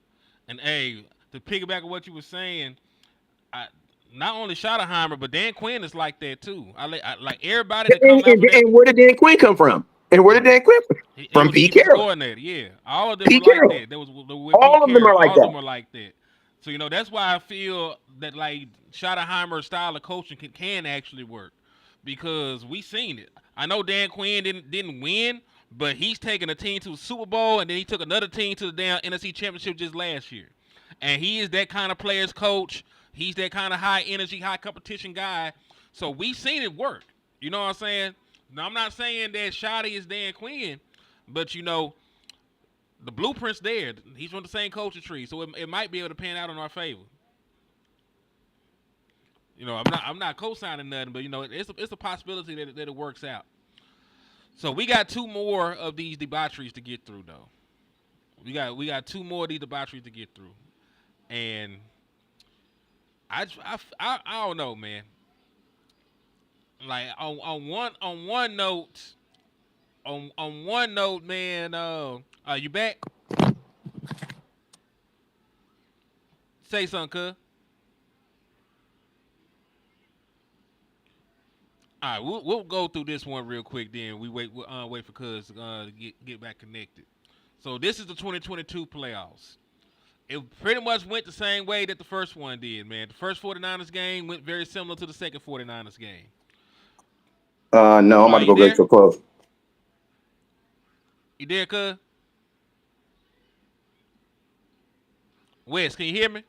And hey, to piggyback on what you were saying, not only Schottenheimer, but Dan Quinn is like that too. I like everybody that comes out from that. And where did Dan Quinn come from? And where did Dan Quinn from? Pete Carroll. Coordinator, yeah. All of them Pete were like Carroll. that. There was All of them are like all that. of them were like that. So that's why I feel that like Schottenheimer's style of coaching can actually work, because we seen it. I know Dan Quinn didn't win, but he's taken a team to the Super Bowl, and then he took another team to the damn NFC Championship just last year. And he is that kind of players coach. He's that kind of high energy, high competition guy. So we seen it work. You know what I'm saying? Now, I'm not saying that Shotty is Dan Quinn, but the blueprint's there. He's from the same culture tree, so it might be able to pan out in our favor. I'm not co-signing nothing, but it's a possibility that it works out. So we got 2 more of these debaucheries to get through, though. We got 2 more of these debaucheries to get through, and I don't know, man. Like on one note, man. You back? Say something, cuz. All right, we'll go through this one real quick. Then we'll wait for cuz to get back connected. So this is the 2022 playoffs. It pretty much went the same way that the first one did, man. The first 49ers game went very similar to the second 49ers game. No, I'm about to go back to a close. You there, cuz? Wes, can you hear me?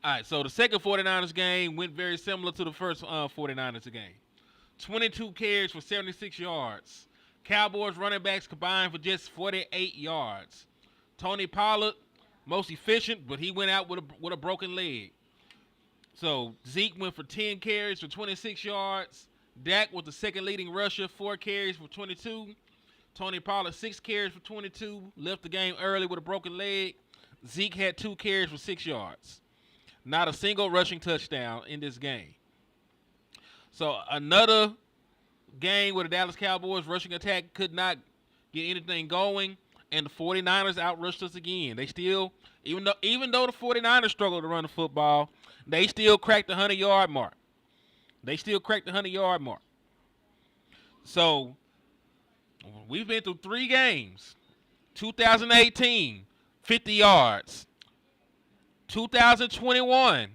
All right, so the second 49ers game went very similar to the first 49ers game. 22 carries for 76 yards. Cowboys running backs combined for just 48 yards. Tony Pollard, most efficient, but he went out with a broken leg. So Zeke went for 10 carries for 26 yards. Dak was the second leading rusher, 4 carries for 22. Tony Pollard, 6 carries for 22. Left the game early with a broken leg. Zeke had 2 carries for 6 yards. Not a single rushing touchdown in this game. So another game where the Dallas Cowboys rushing attack could not get anything going, and the 49ers outrushed us again. They still, even though the 49ers struggled to run the football, they still cracked the 100-yard mark. So we've been through 3 games. 2018, 50 yards. 2021,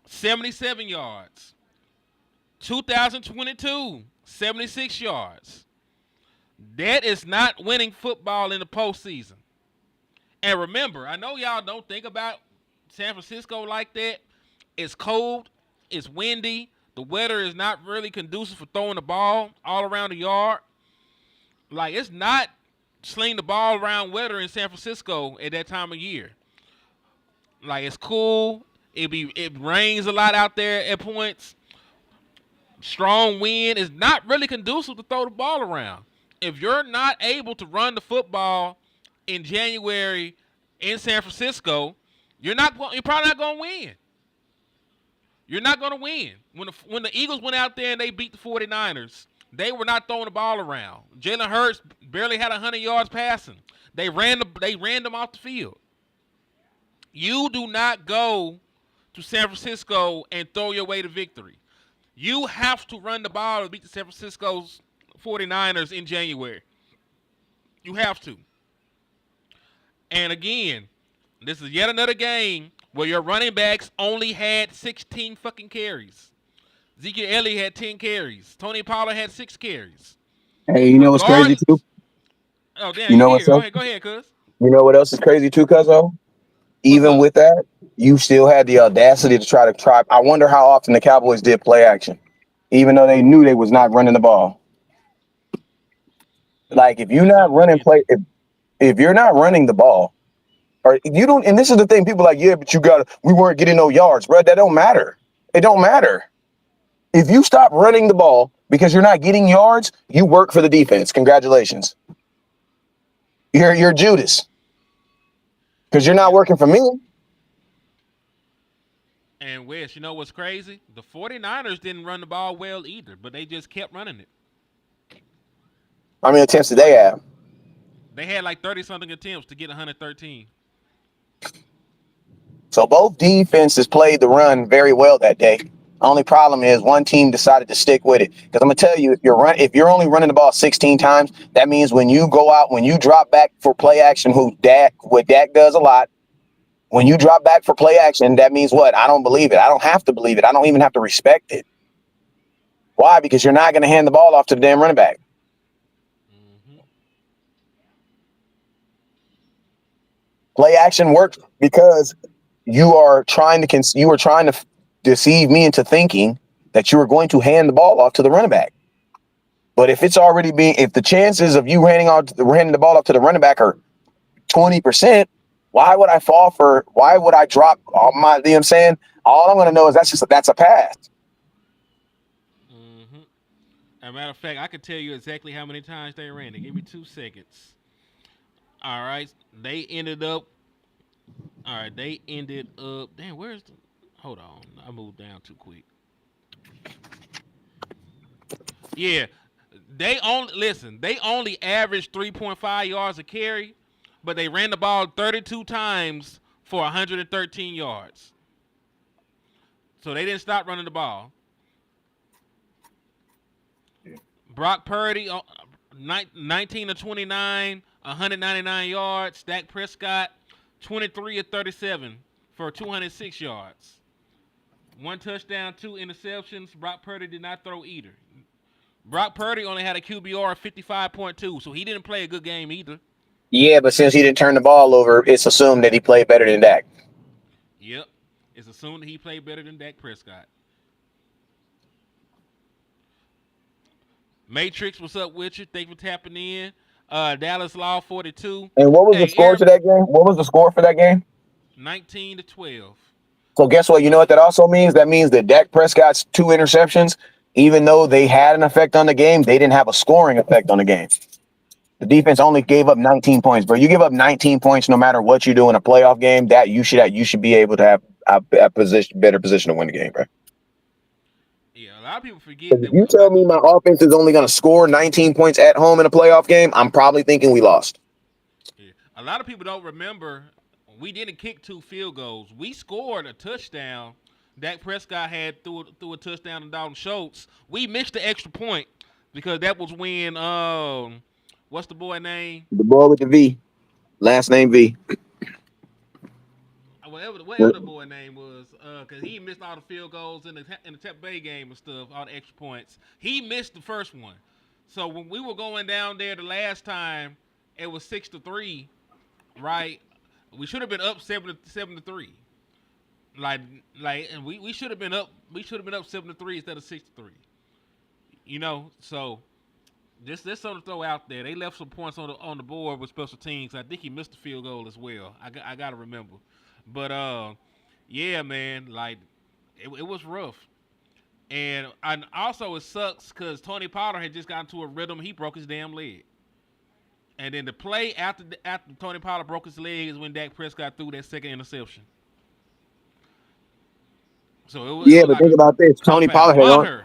77 yards. 2022, 76 yards. That is not winning football in the postseason. And remember, I know y'all don't think about San Francisco like that. It's cold. It's windy. The weather is not really conducive for throwing the ball all around the yard. Like, it's not sling the ball around weather in San Francisco at that time of year. Like, it's cool. It rains a lot out there at points. Strong wind is not really conducive to throw the ball around. If you're not able to run the football in January in San Francisco, you're probably not going to win. You're not going to win. When the Eagles went out there and they beat the 49ers, they were not throwing the ball around. Jalen Hurts barely had 100 yards passing. They ran them off the field. You do not go to San Francisco and throw your way to victory. You have to run the ball to beat the San Francisco 49ers in January. You have to. And again, This is yet another game where your running backs only had 16 fucking carries. Ezekiel Elliott had 10 carries. Tony Pollard had 6 carries. Hey, you know what's crazy too? Regardless. Oh damn, You you know what's here? up? Go ahead, cuz. You know what else is crazy too, Cuzzo? What's Even up? with that, you still had the audacity to try. I wonder how often the Cowboys did play action, even though they knew they was not running the ball. Like if you're That's not something to look running into. if you're not running the ball, or you don't, and this is the thing, people are like, yeah, but we weren't getting no yards, bro. That don't matter. It don't matter. If you stop running the ball because you're not getting yards, you work for the defense. Congratulations. You're Judas because you're not Yep. working for me. And Wes, you know what's crazy? The 49ers didn't run the ball well either, but they just kept running it. How many attempts did they have? They had like 30 something attempts to get 113. So both defenses played the run very well that day. Only problem is one team decided to stick with it. Because I'm gonna tell you, if you're only running the ball 16 times, that means when you go out, when you drop back for play action, what Dak does a lot. When you drop back for play action, that means what? I don't believe it. I don't have to believe it. I don't even have to respect it. Why? Because you're not gonna hand the ball off to the damn running back. Mm-hmm. Play action works because you are trying to deceive me into thinking that you are going to hand the ball off to the running back. But if the chances of you handing the ball off to the running back are 20%, why would I drop all my, you know what I'm saying? All I'm going to know is that's a pass. Mm-hmm. As a matter of fact, I can tell you exactly how many times they ran it. Give me 2 seconds. All right. They ended up. All right. They ended up. Damn, where's the. Hold on. I moved down too quick. Yeah. They only averaged 3.5 yards a carry, but they ran the ball 32 times for 113 yards. So they didn't stop running the ball. Brock Purdy, 19 to 29, 199 yards. Dak Prescott, 23 of 37 for 206 yards. 1 touchdown, 2 interceptions. Brock Purdy did not throw either. Brock Purdy only had a QBR of 55.2, so he didn't play a good game either. Yeah, but since he didn't turn the ball over, it's assumed that he played better than Dak. Yep. It's assumed that he played better than Dak Prescott. Matrix, what's up with you? Thanks for tapping in. Dallas Law 42. And what was the Hey, score to that game? What was the score for that game? 19 to 12. So guess what? You know what that also means? That means that Dak Prescott's 2 interceptions, even though they had an effect on the game, they didn't have a scoring effect on the game. The defense only gave up 19 points, bro. You give up 19 points no matter what you do in a playoff game, that you should be able to have a better position to win the game, bro. Yeah, a lot of people forget If that you tell me my offense is only going to score 19 points at home in a playoff game, I'm probably thinking we lost. yeah, a lot of people don't remember we didn't kick 2 field goals. We scored a touchdown. Dak Prescott had threw a touchdown to Dalton Schultz. We missed the extra point because that was when what's the boy name? The boy with the V, last name V. Whatever the boy name was, because he missed all the field goals in the Tampa Bay game and stuff, all the extra points. He missed the first one. So when we were going down there the last time, it was 6-3, right? We should have been up 7-3. And we should have been up 7-3 instead of 6-3. You know, so just something to throw out there. They left some points on the board with special teams. I think he missed the field goal as well. I gotta remember. But yeah, man, like it was rough. And also it sucks because Tony Pollard had just gotten to a rhythm. He broke his damn leg. And then the play after Tony Pollard broke his leg is when Dak Prescott threw that second interception. So it was Yeah, but like think about this. Tony Pollard had Maher.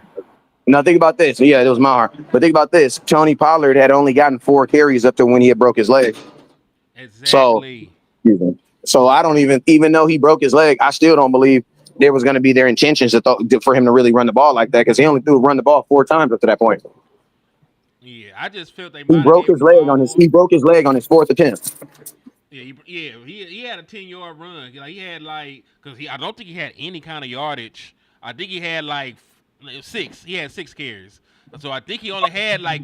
Now think about this. Yeah, it was Maher. But think about this. Tony Pollard had only gotten 4 carries up to when he had broke his leg. Exactly. So I don't even though he broke his leg, I still don't believe there was going to be their intentions for him to really run the ball like that because he only run the ball 4 times up to that point. Yeah, I just felt they He might have broke gave his him the leg ball on more. he broke his leg on his 4th attempt. He had a 10-yard run. Like he had like because I don't think he had any kind of yardage. I think he had like six. He had 6 carries. So I think he only had like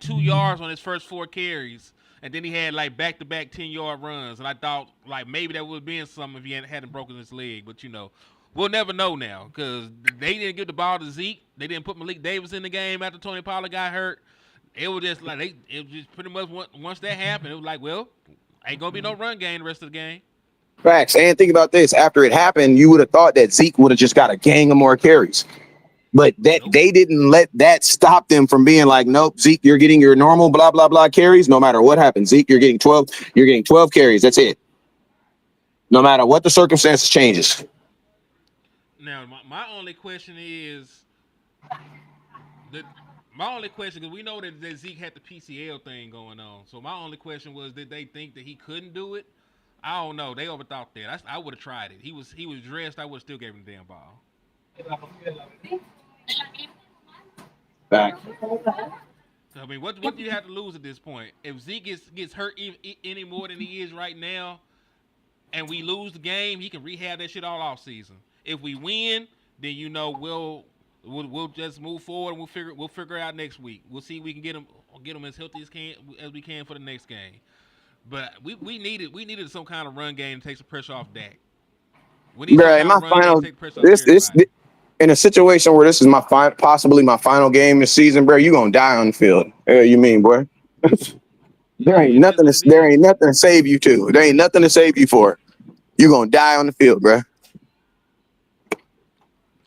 2 yards on his first 4 carries, and then he had like back-to-back 10-yard runs. And I thought like maybe that would have been something if he hadn't broken his leg. But we'll never know now because they didn't give the ball to Zeke. They didn't put Malik Davis in the game after Tony Pollard got hurt. It was just like it was just pretty much once that happened, it was like, well, ain't gonna be no run game the rest of the game. Facts. And think about this. After it happened, you would have thought that Zeke would have just got a gang of more carries. But that Nope. they didn't let that stop them from being like, nope, Zeke, you're getting your normal blah blah blah carries. No matter what happens, Zeke, you're getting 12. You're getting 12 carries. That's it. No matter what the circumstances changes. Now, my only question is that my only question because we know that Zeke had the PCL thing going on. So my only question was, did they think that he couldn't do it? I don't know. They overthought that. I would have tried it. He was dressed. I would have still gave him the damn ball. Back. I mean, what do you have to lose at this point? If Zeke gets hurt any more than he is right now, and we lose the game, he can rehab that shit all off season. If we win, then we'll just move forward and we'll figure out next week. We'll see if we can get him as healthy as we can for the next game. But we needed some kind of run game to take some pressure off Dak. We need Bruh, some in kind my of run game final, to take pressure off this everybody. in a situation where this is possibly my final game this season, bro, you gonna die on the field. You mean, boy? There ain't It is nothing. what it There ain't is. nothing to save you to. There ain't nothing to save you for. You gonna die on the field, bro.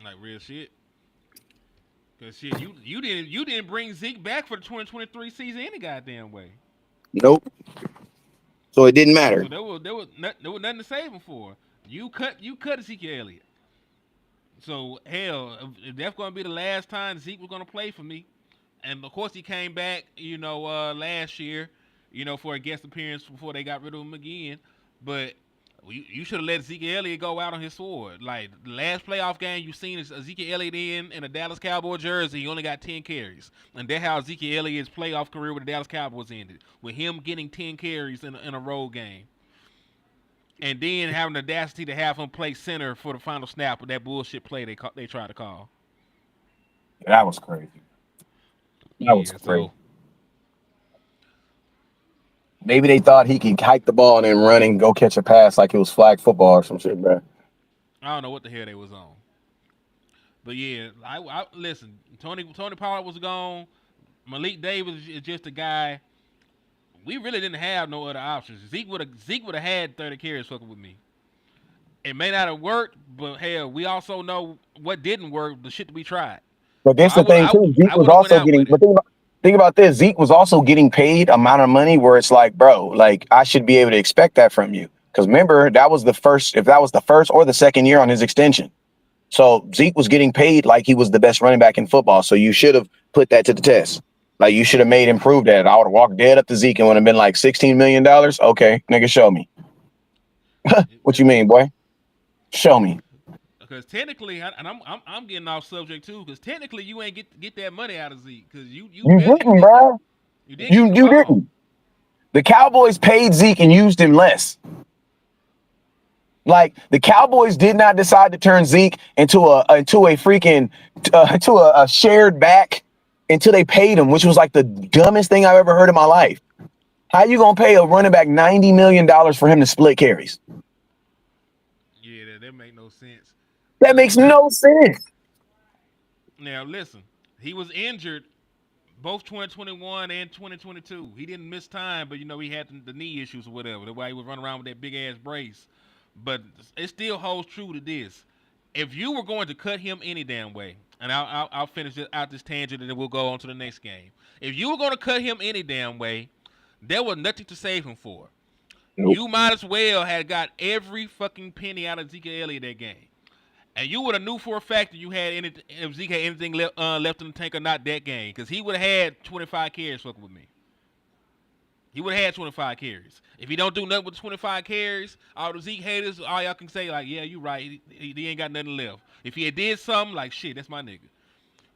Like real shit. Cause shit, you didn't bring Zeke back for the 2023 season any goddamn way. Nope. So it didn't matter. So there was nothing to save him for. You cut Ezekiel Elliott. So hell, if that's gonna be the last time Zeke was gonna play for me, and of course he came back, last year, for a guest appearance before they got rid of him again. But you should have let Ezekiel Elliott go out on his sword. Like the last playoff game you seen is Ezekiel Elliott in a Dallas Cowboys jersey. He only got 10 carries, and that's how Ezekiel Elliott's playoff career with the Dallas Cowboys ended, with him getting 10 carries in a road game. And then having the audacity to have him play center for the final snap of that bullshit play they tried to call. That was crazy. That was Yeah, crazy. so Maybe they thought he could hike the ball and then run and go catch a pass like it was flag football or some shit, bro. I don't know what the hell they was on. But yeah, I listen. Tony Pollard was gone. Malik Davis is just a guy. We really didn't have no other options. Zeke would have had 30 carries fucking with me. It may not have worked, but hell, we also know what didn't work. The shit that we tried. But So that's the thing too. Zeke I was would have went also out getting. with it. But think about this. Zeke was also getting paid amount of money where it's like, bro, like I should be able to expect that from you. Because remember, that was the first. If that was the first or the second year on his extension, so Zeke was getting paid like he was the best running back in football. So you should have put that to the test. Like you should have made him prove that. I would have walked dead up to Zeke and would have been like $16 million. Okay, nigga, show me. What you mean, boy? Show me. Because technically, and I'm getting off subject too. Because technically, you ain't get that money out of Zeke. Because you You didn't, bro. you did give him the You ball. didn't. The Cowboys paid Zeke and used him less. Like the Cowboys did not decide to turn Zeke into a freaking to a shared back until they paid him, which was like the dumbest thing I've ever heard in my life. How you gonna pay a running back $90 million for him to split carries? Yeah, that make no sense. That makes no sense. Now listen, he was injured both 2021 and 2022. He didn't miss time, but he had the knee issues or whatever. That's why he was running around with that big ass brace. But it still holds true to this. If you were going to cut him any damn way, and I'll finish out this tangent and then we'll go on to the next game. If you were going to cut him any damn way, there was nothing to save him for. Nope. You might as well have got every fucking penny out of Zeke Elliott that game. And you would have knew for a fact that if Zeke had anything left in the tank or not that game. Because he would have had 25 carries fucking with me. He would have had 25 carries. If he don't do nothing with 25 carries, all the Zeke haters, all y'all can say, like, yeah, you right. He ain't got nothing left. If he had did something, like, shit, that's my nigga.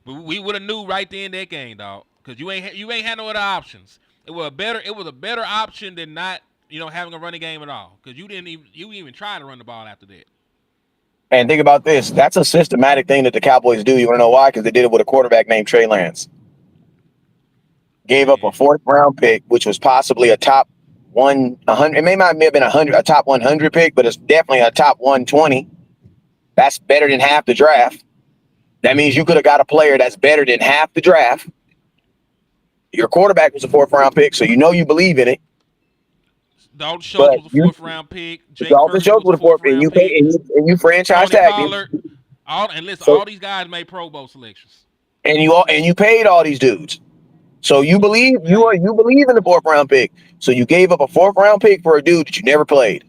But we would have knew right there in that game, dog. Because you ain't had no other options. It was a better option than not having a running game at all because you didn't even try to run the ball after that. And think about this. That's a systematic thing that the Cowboys do. You want to know why? Because they did it with a quarterback named Trey Lance. Gave up a fourth round pick, which was possibly a top 100. It may not have been a top 100 pick, but it's definitely a top 120. That's better than half the draft. That means you could have got a player that's better than half the draft. Your quarterback was a fourth round pick, so you believe in it. Dalton Schultz was a fourth round pick. Jake Dalton Kirby Schultz was a was a fourth fourth round and pick. you franchise Tony tagged him. Pollard. All these guys made Pro Bowl selections. And you paid all these dudes. So you believe in the fourth round pick. So you gave up a fourth round pick for a dude that you never played.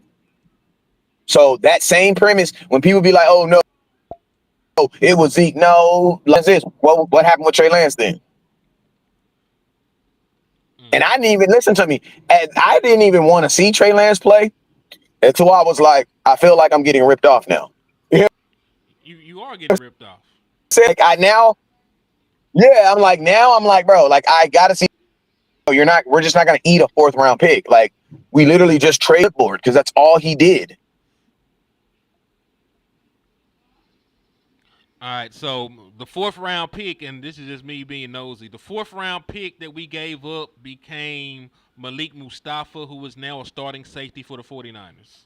So that same premise, when people be like, "Oh no, it was Zeke." No, like this. What happened with Trey Lance then? And I didn't even listen to me. And I didn't even want to see Trey Lance play until I was like, I feel like I'm getting ripped off now. You are getting ripped off. Like I'm like, bro, like I gotta see. We're just not gonna eat a fourth round pick. Like we literally just trade board because that's all he did. All right, so the fourth round pick, and this is just me being nosy. The fourth round pick that we gave up became Malik Mustafa, who is now a starting safety for the 49ers.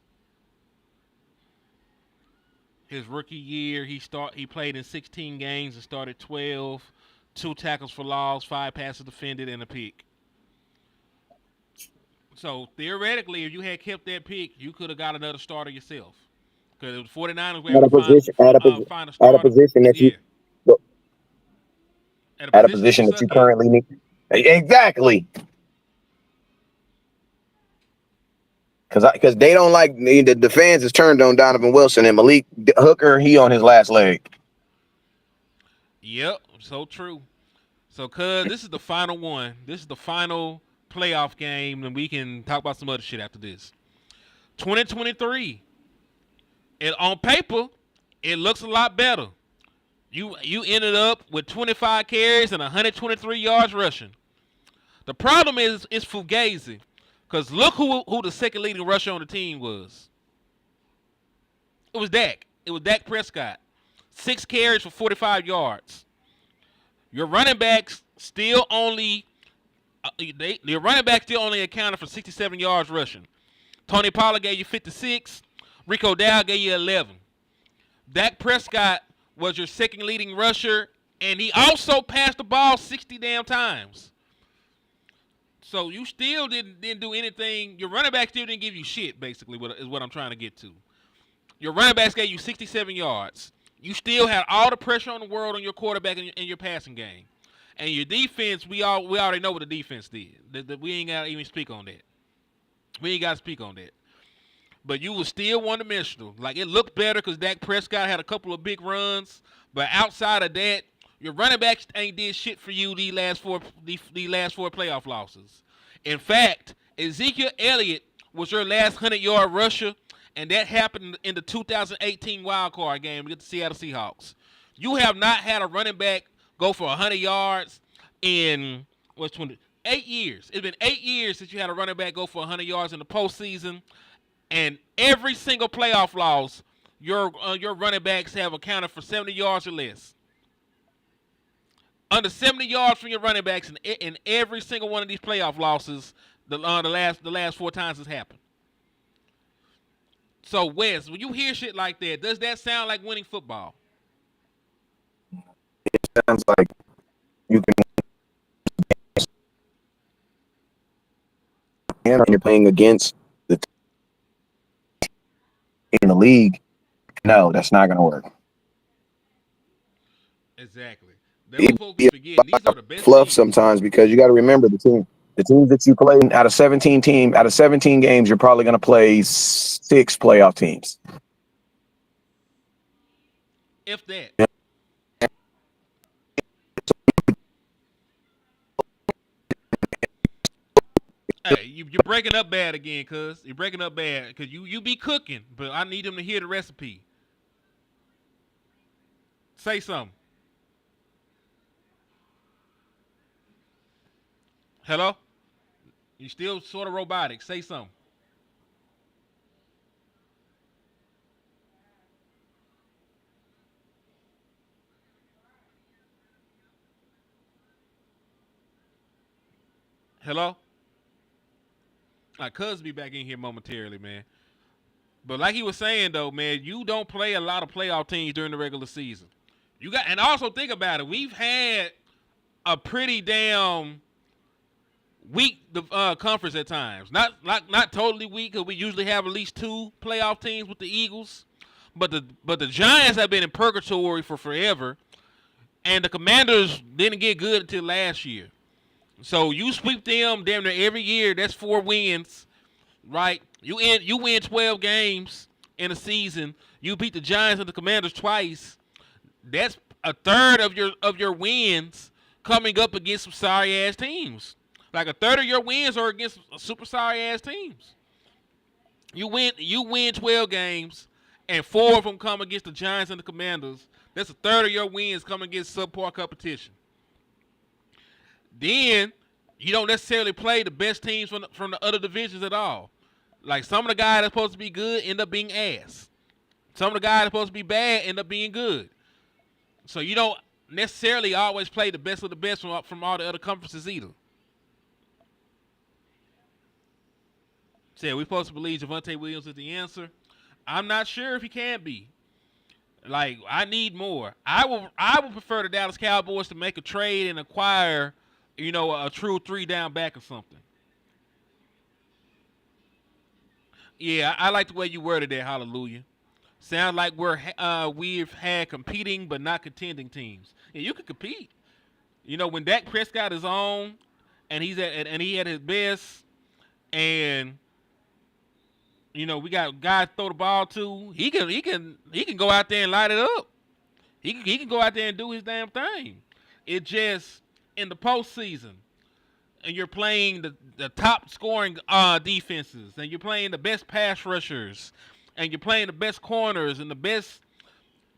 His rookie year, he played in 16 games and started 12, 2 tackles for loss, 5 passes defended, and a pick. So theoretically, if you had kept that pick, you could have got another starter yourself. Because the 49ers were able to find a starter. At a position that you currently need. Exactly. Because they don't like the fans is turned on Donovan Wilson and Malik Hooker. He on his last leg. Yep, so true. So, cuz this is the final one. This is the final playoff game, and we can talk about some other shit after this. 2023. And on paper, it looks a lot better. You ended up with 25 carries and 123 yards rushing. The problem is it's Fugazi. Because look who the second leading rusher on the team was. It was Dak. It was Dak Prescott. 6 carries for 45 yards. Your running backs still only accounted for 67 yards rushing. Tony Pollard gave you 56. Rico Dow gave you 11. Dak Prescott was your second leading rusher, and he also passed the ball 60 damn times. So you still didn't do anything. Your running back still didn't give you shit, basically, is what I'm trying to get to. Your running backs gave you 67 yards. You still had all the pressure on the world on your quarterback in your passing game. And your defense, we already know what the defense did. We ain't got to even speak on that. We ain't got to speak on that. But you were still one-dimensional. Like, it looked better because Dak Prescott had a couple of big runs. But outside of that, your running backs ain't did shit for you these last four playoff losses. In fact, Ezekiel Elliott was your last 100-yard rusher, and that happened in the 2018 wildcard game against the Seattle Seahawks. You have not had a running back go for 100 yards in 8 years. It's been 8 years since you had a running back go for 100 yards in the postseason. And every single playoff loss, your running backs have accounted for 70 yards or less. Under 70 yards from your running backs in every single one of these playoff losses, the last 4 times it's happened. So, Wes, when you hear shit like that, does that sound like winning football? It sounds like you can. And you're playing against the in the league. No, that's not going to work. Exactly. These are the best fluff teams. Sometimes because you got to remember the teams that you play out of 17 games, you're probably going to play 6 playoff teams. If that. Hey, you're breaking up bad again, cuz. You're breaking up bad because you be cooking, but I need them to hear the recipe. Say something. Hello? You still sort of robotic. Say something. Hello? Cuz be back in here momentarily, man. But like he was saying though, man, you don't play a lot of playoff teams during the regular season. And also think about it. We've had a pretty damn weak conference at times. Not totally weak, because we usually have at least 2 playoff teams with the Eagles. But the Giants have been in purgatory for forever, and the Commanders didn't get good until last year. So you sweep them damn near every year. That's 4 wins, right? You win 12 games in a season. You beat the Giants and the Commanders twice. That's a third of your wins coming up against some sorry ass teams. Like a third of your wins are against super sorry ass teams. You win 12 games, and 4 of them come against the Giants and the Commanders. That's a third of your wins coming against subpar competition. Then you don't necessarily play the best teams from the other divisions at all. Like some of the guys that's supposed to be good end up being ass. Some of the guys that's supposed to be bad end up being good. So you don't necessarily always play the best of the best from all the other conferences either. Said we supposed to believe Javonte Williams is the answer. I'm not sure if he can be. Like, I need more. I would prefer the Dallas Cowboys to make a trade and acquire, a true 3-down back or something. Yeah, I like the way you worded that. Hallelujah. Sounds like we've had competing but not contending teams. Yeah, you could compete. When Dak Prescott is on, and he at his best, and we got guys to throw the ball to. He can go out there and light it up. He can go out there and do his damn thing. It just in the postseason, and you're playing the top scoring defenses, and you're playing the best pass rushers, and you're playing the best corners and the best,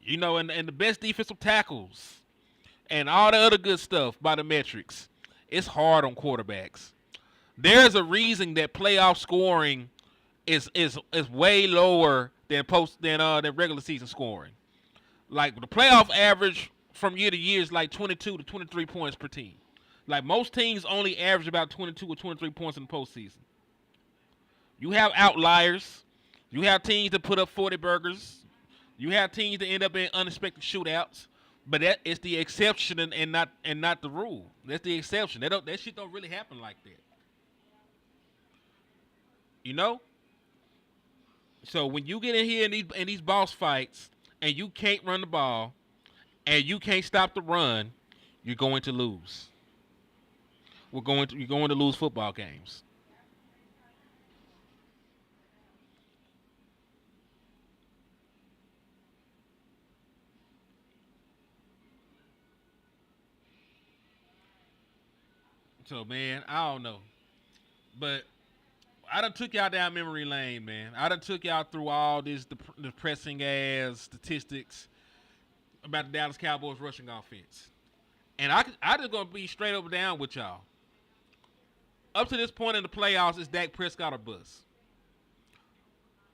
and the best defensive tackles, and all the other good stuff by the metrics. It's hard on quarterbacks. There's a reason that playoff scoring is way lower than regular season scoring. Like the playoff average from year to year is like 22 to 23 points per team. Like most teams only average about 22 or 23 points in the postseason. You have outliers. You have teams that put up 40 burgers. You have teams that end up in unexpected shootouts. But that is the exception and not the rule. That's the exception. That shit don't really happen like that. So when you get in here in these boss fights and you can't run the ball and you can't stop the run, you're going to lose. You're going to lose football games. So man, I don't know, but I done took y'all down memory lane, man. I done took y'all through all this depressing ass statistics about the Dallas Cowboys rushing offense. And I just gonna be straight up and down with y'all. Up to this point in the playoffs, it's Dak Prescott or bust.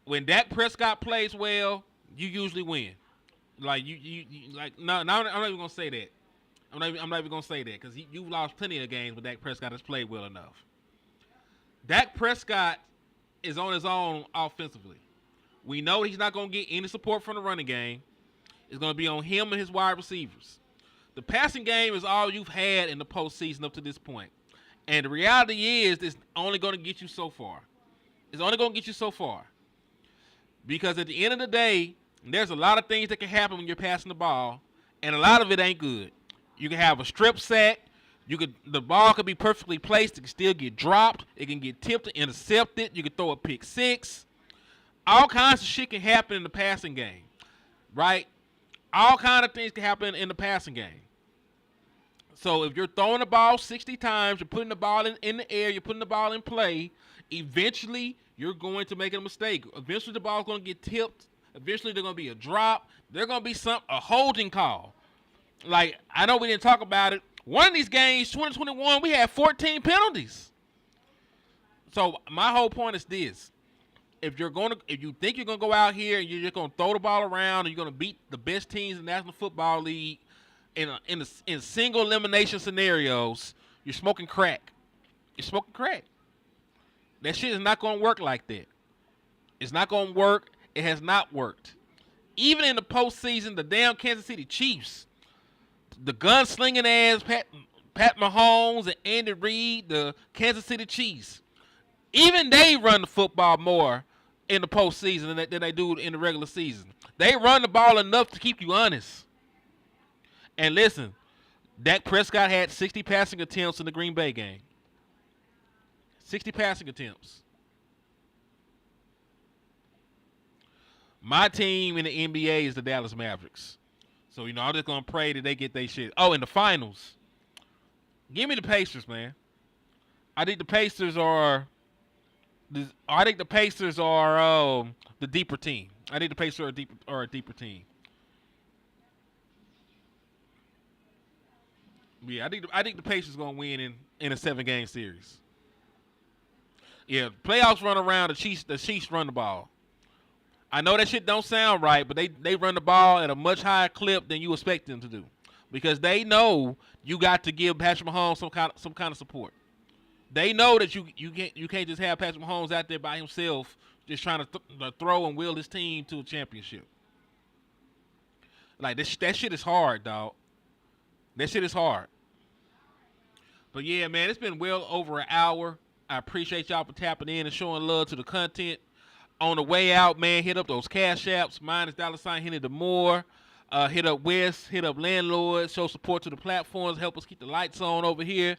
When Dak Prescott plays well, you usually win. Like you like no, I'm not even gonna say that. I'm not even gonna say that because you've lost plenty of games with Dak Prescott has played well enough. Dak Prescott is on his own offensively. We know he's not going to get any support from the running game. It's going to be on him and his wide receivers. The passing game is all you've had in the postseason up to this point. And the reality is it's only going to get you so far. It's only going to get you so far. Because at the end of the day, there's a lot of things that can happen when you're passing the ball, and a lot of it ain't good. You can have a strip sack. The ball could be perfectly placed. It can still get dropped. It can get tipped and intercepted. You can throw a pick six. All kinds of shit can happen in the passing game, right? All kinds of things can happen in the passing game. So if you're throwing the ball 60 times, you're putting the ball in the air, you're putting the ball in play, eventually you're going to make a mistake. Eventually the ball's going to get tipped. Eventually there's going to be a drop. There's going to be a holding call. Like, I know we didn't talk about it. One of these games, 2021, we had 14 penalties. So my whole point is this: if you think you're gonna go out here and you're just gonna throw the ball around and you're gonna beat the best teams in the National Football League in single elimination scenarios, you're smoking crack. You're smoking crack. That shit is not going to work like that. It's not going to work. It has not worked. Even in the postseason, the damn Kansas City Chiefs, the gunslinging ass Pat Mahomes and Andy Reid, the Kansas City Chiefs, even they run the football more in the postseason than they do in the regular season. They run the ball enough to keep you honest. And listen, Dak Prescott had 60 passing attempts in the Green Bay game. 60 passing attempts. My team in the NBA is the Dallas Mavericks. So, I'm just going to pray that they get their shit. Oh, in the finals, give me the Pacers, man. I think the Pacers are the deeper team. I think the Pacers are a deeper team. Yeah, I think the Pacers going to win in a 7-game series. Yeah, playoffs run around, the Chiefs run the ball. I know that shit don't sound right, but they run the ball at a much higher clip than you expect them to do, because they know you got to give Patrick Mahomes some kind of support. They know that you can't just have Patrick Mahomes out there by himself just trying to throw and will his team to a championship. Like that shit is hard, dog. That shit is hard. But yeah, man, it's been well over an hour. I appreciate y'all for tapping in and showing love to the content. On the way out, man, hit up those cash apps. Mine is $ Henny the More. Hit up West, hit up Landlord. Show support to the platforms. Help us keep the lights on over here.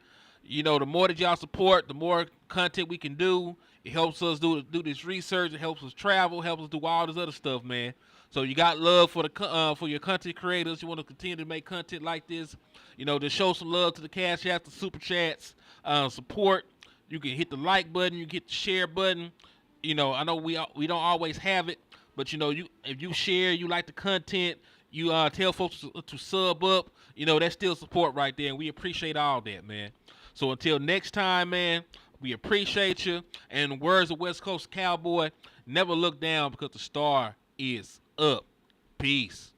The more that y'all support, the more content we can do. It helps us do this research. It helps us travel. Helps us do all this other stuff, man. So you got love for your content creators. You want to continue to make content like this. To show some love to the cash apps, the super chats, support. You can hit the like button. You can hit the share button. I know we don't always have it, but if you share, you like the content, you tell folks to sub up, that's still support right there, and we appreciate all that, man. So until next time, man, we appreciate you. And in the words of West Coast Cowboy, never look down because the star is up. Peace.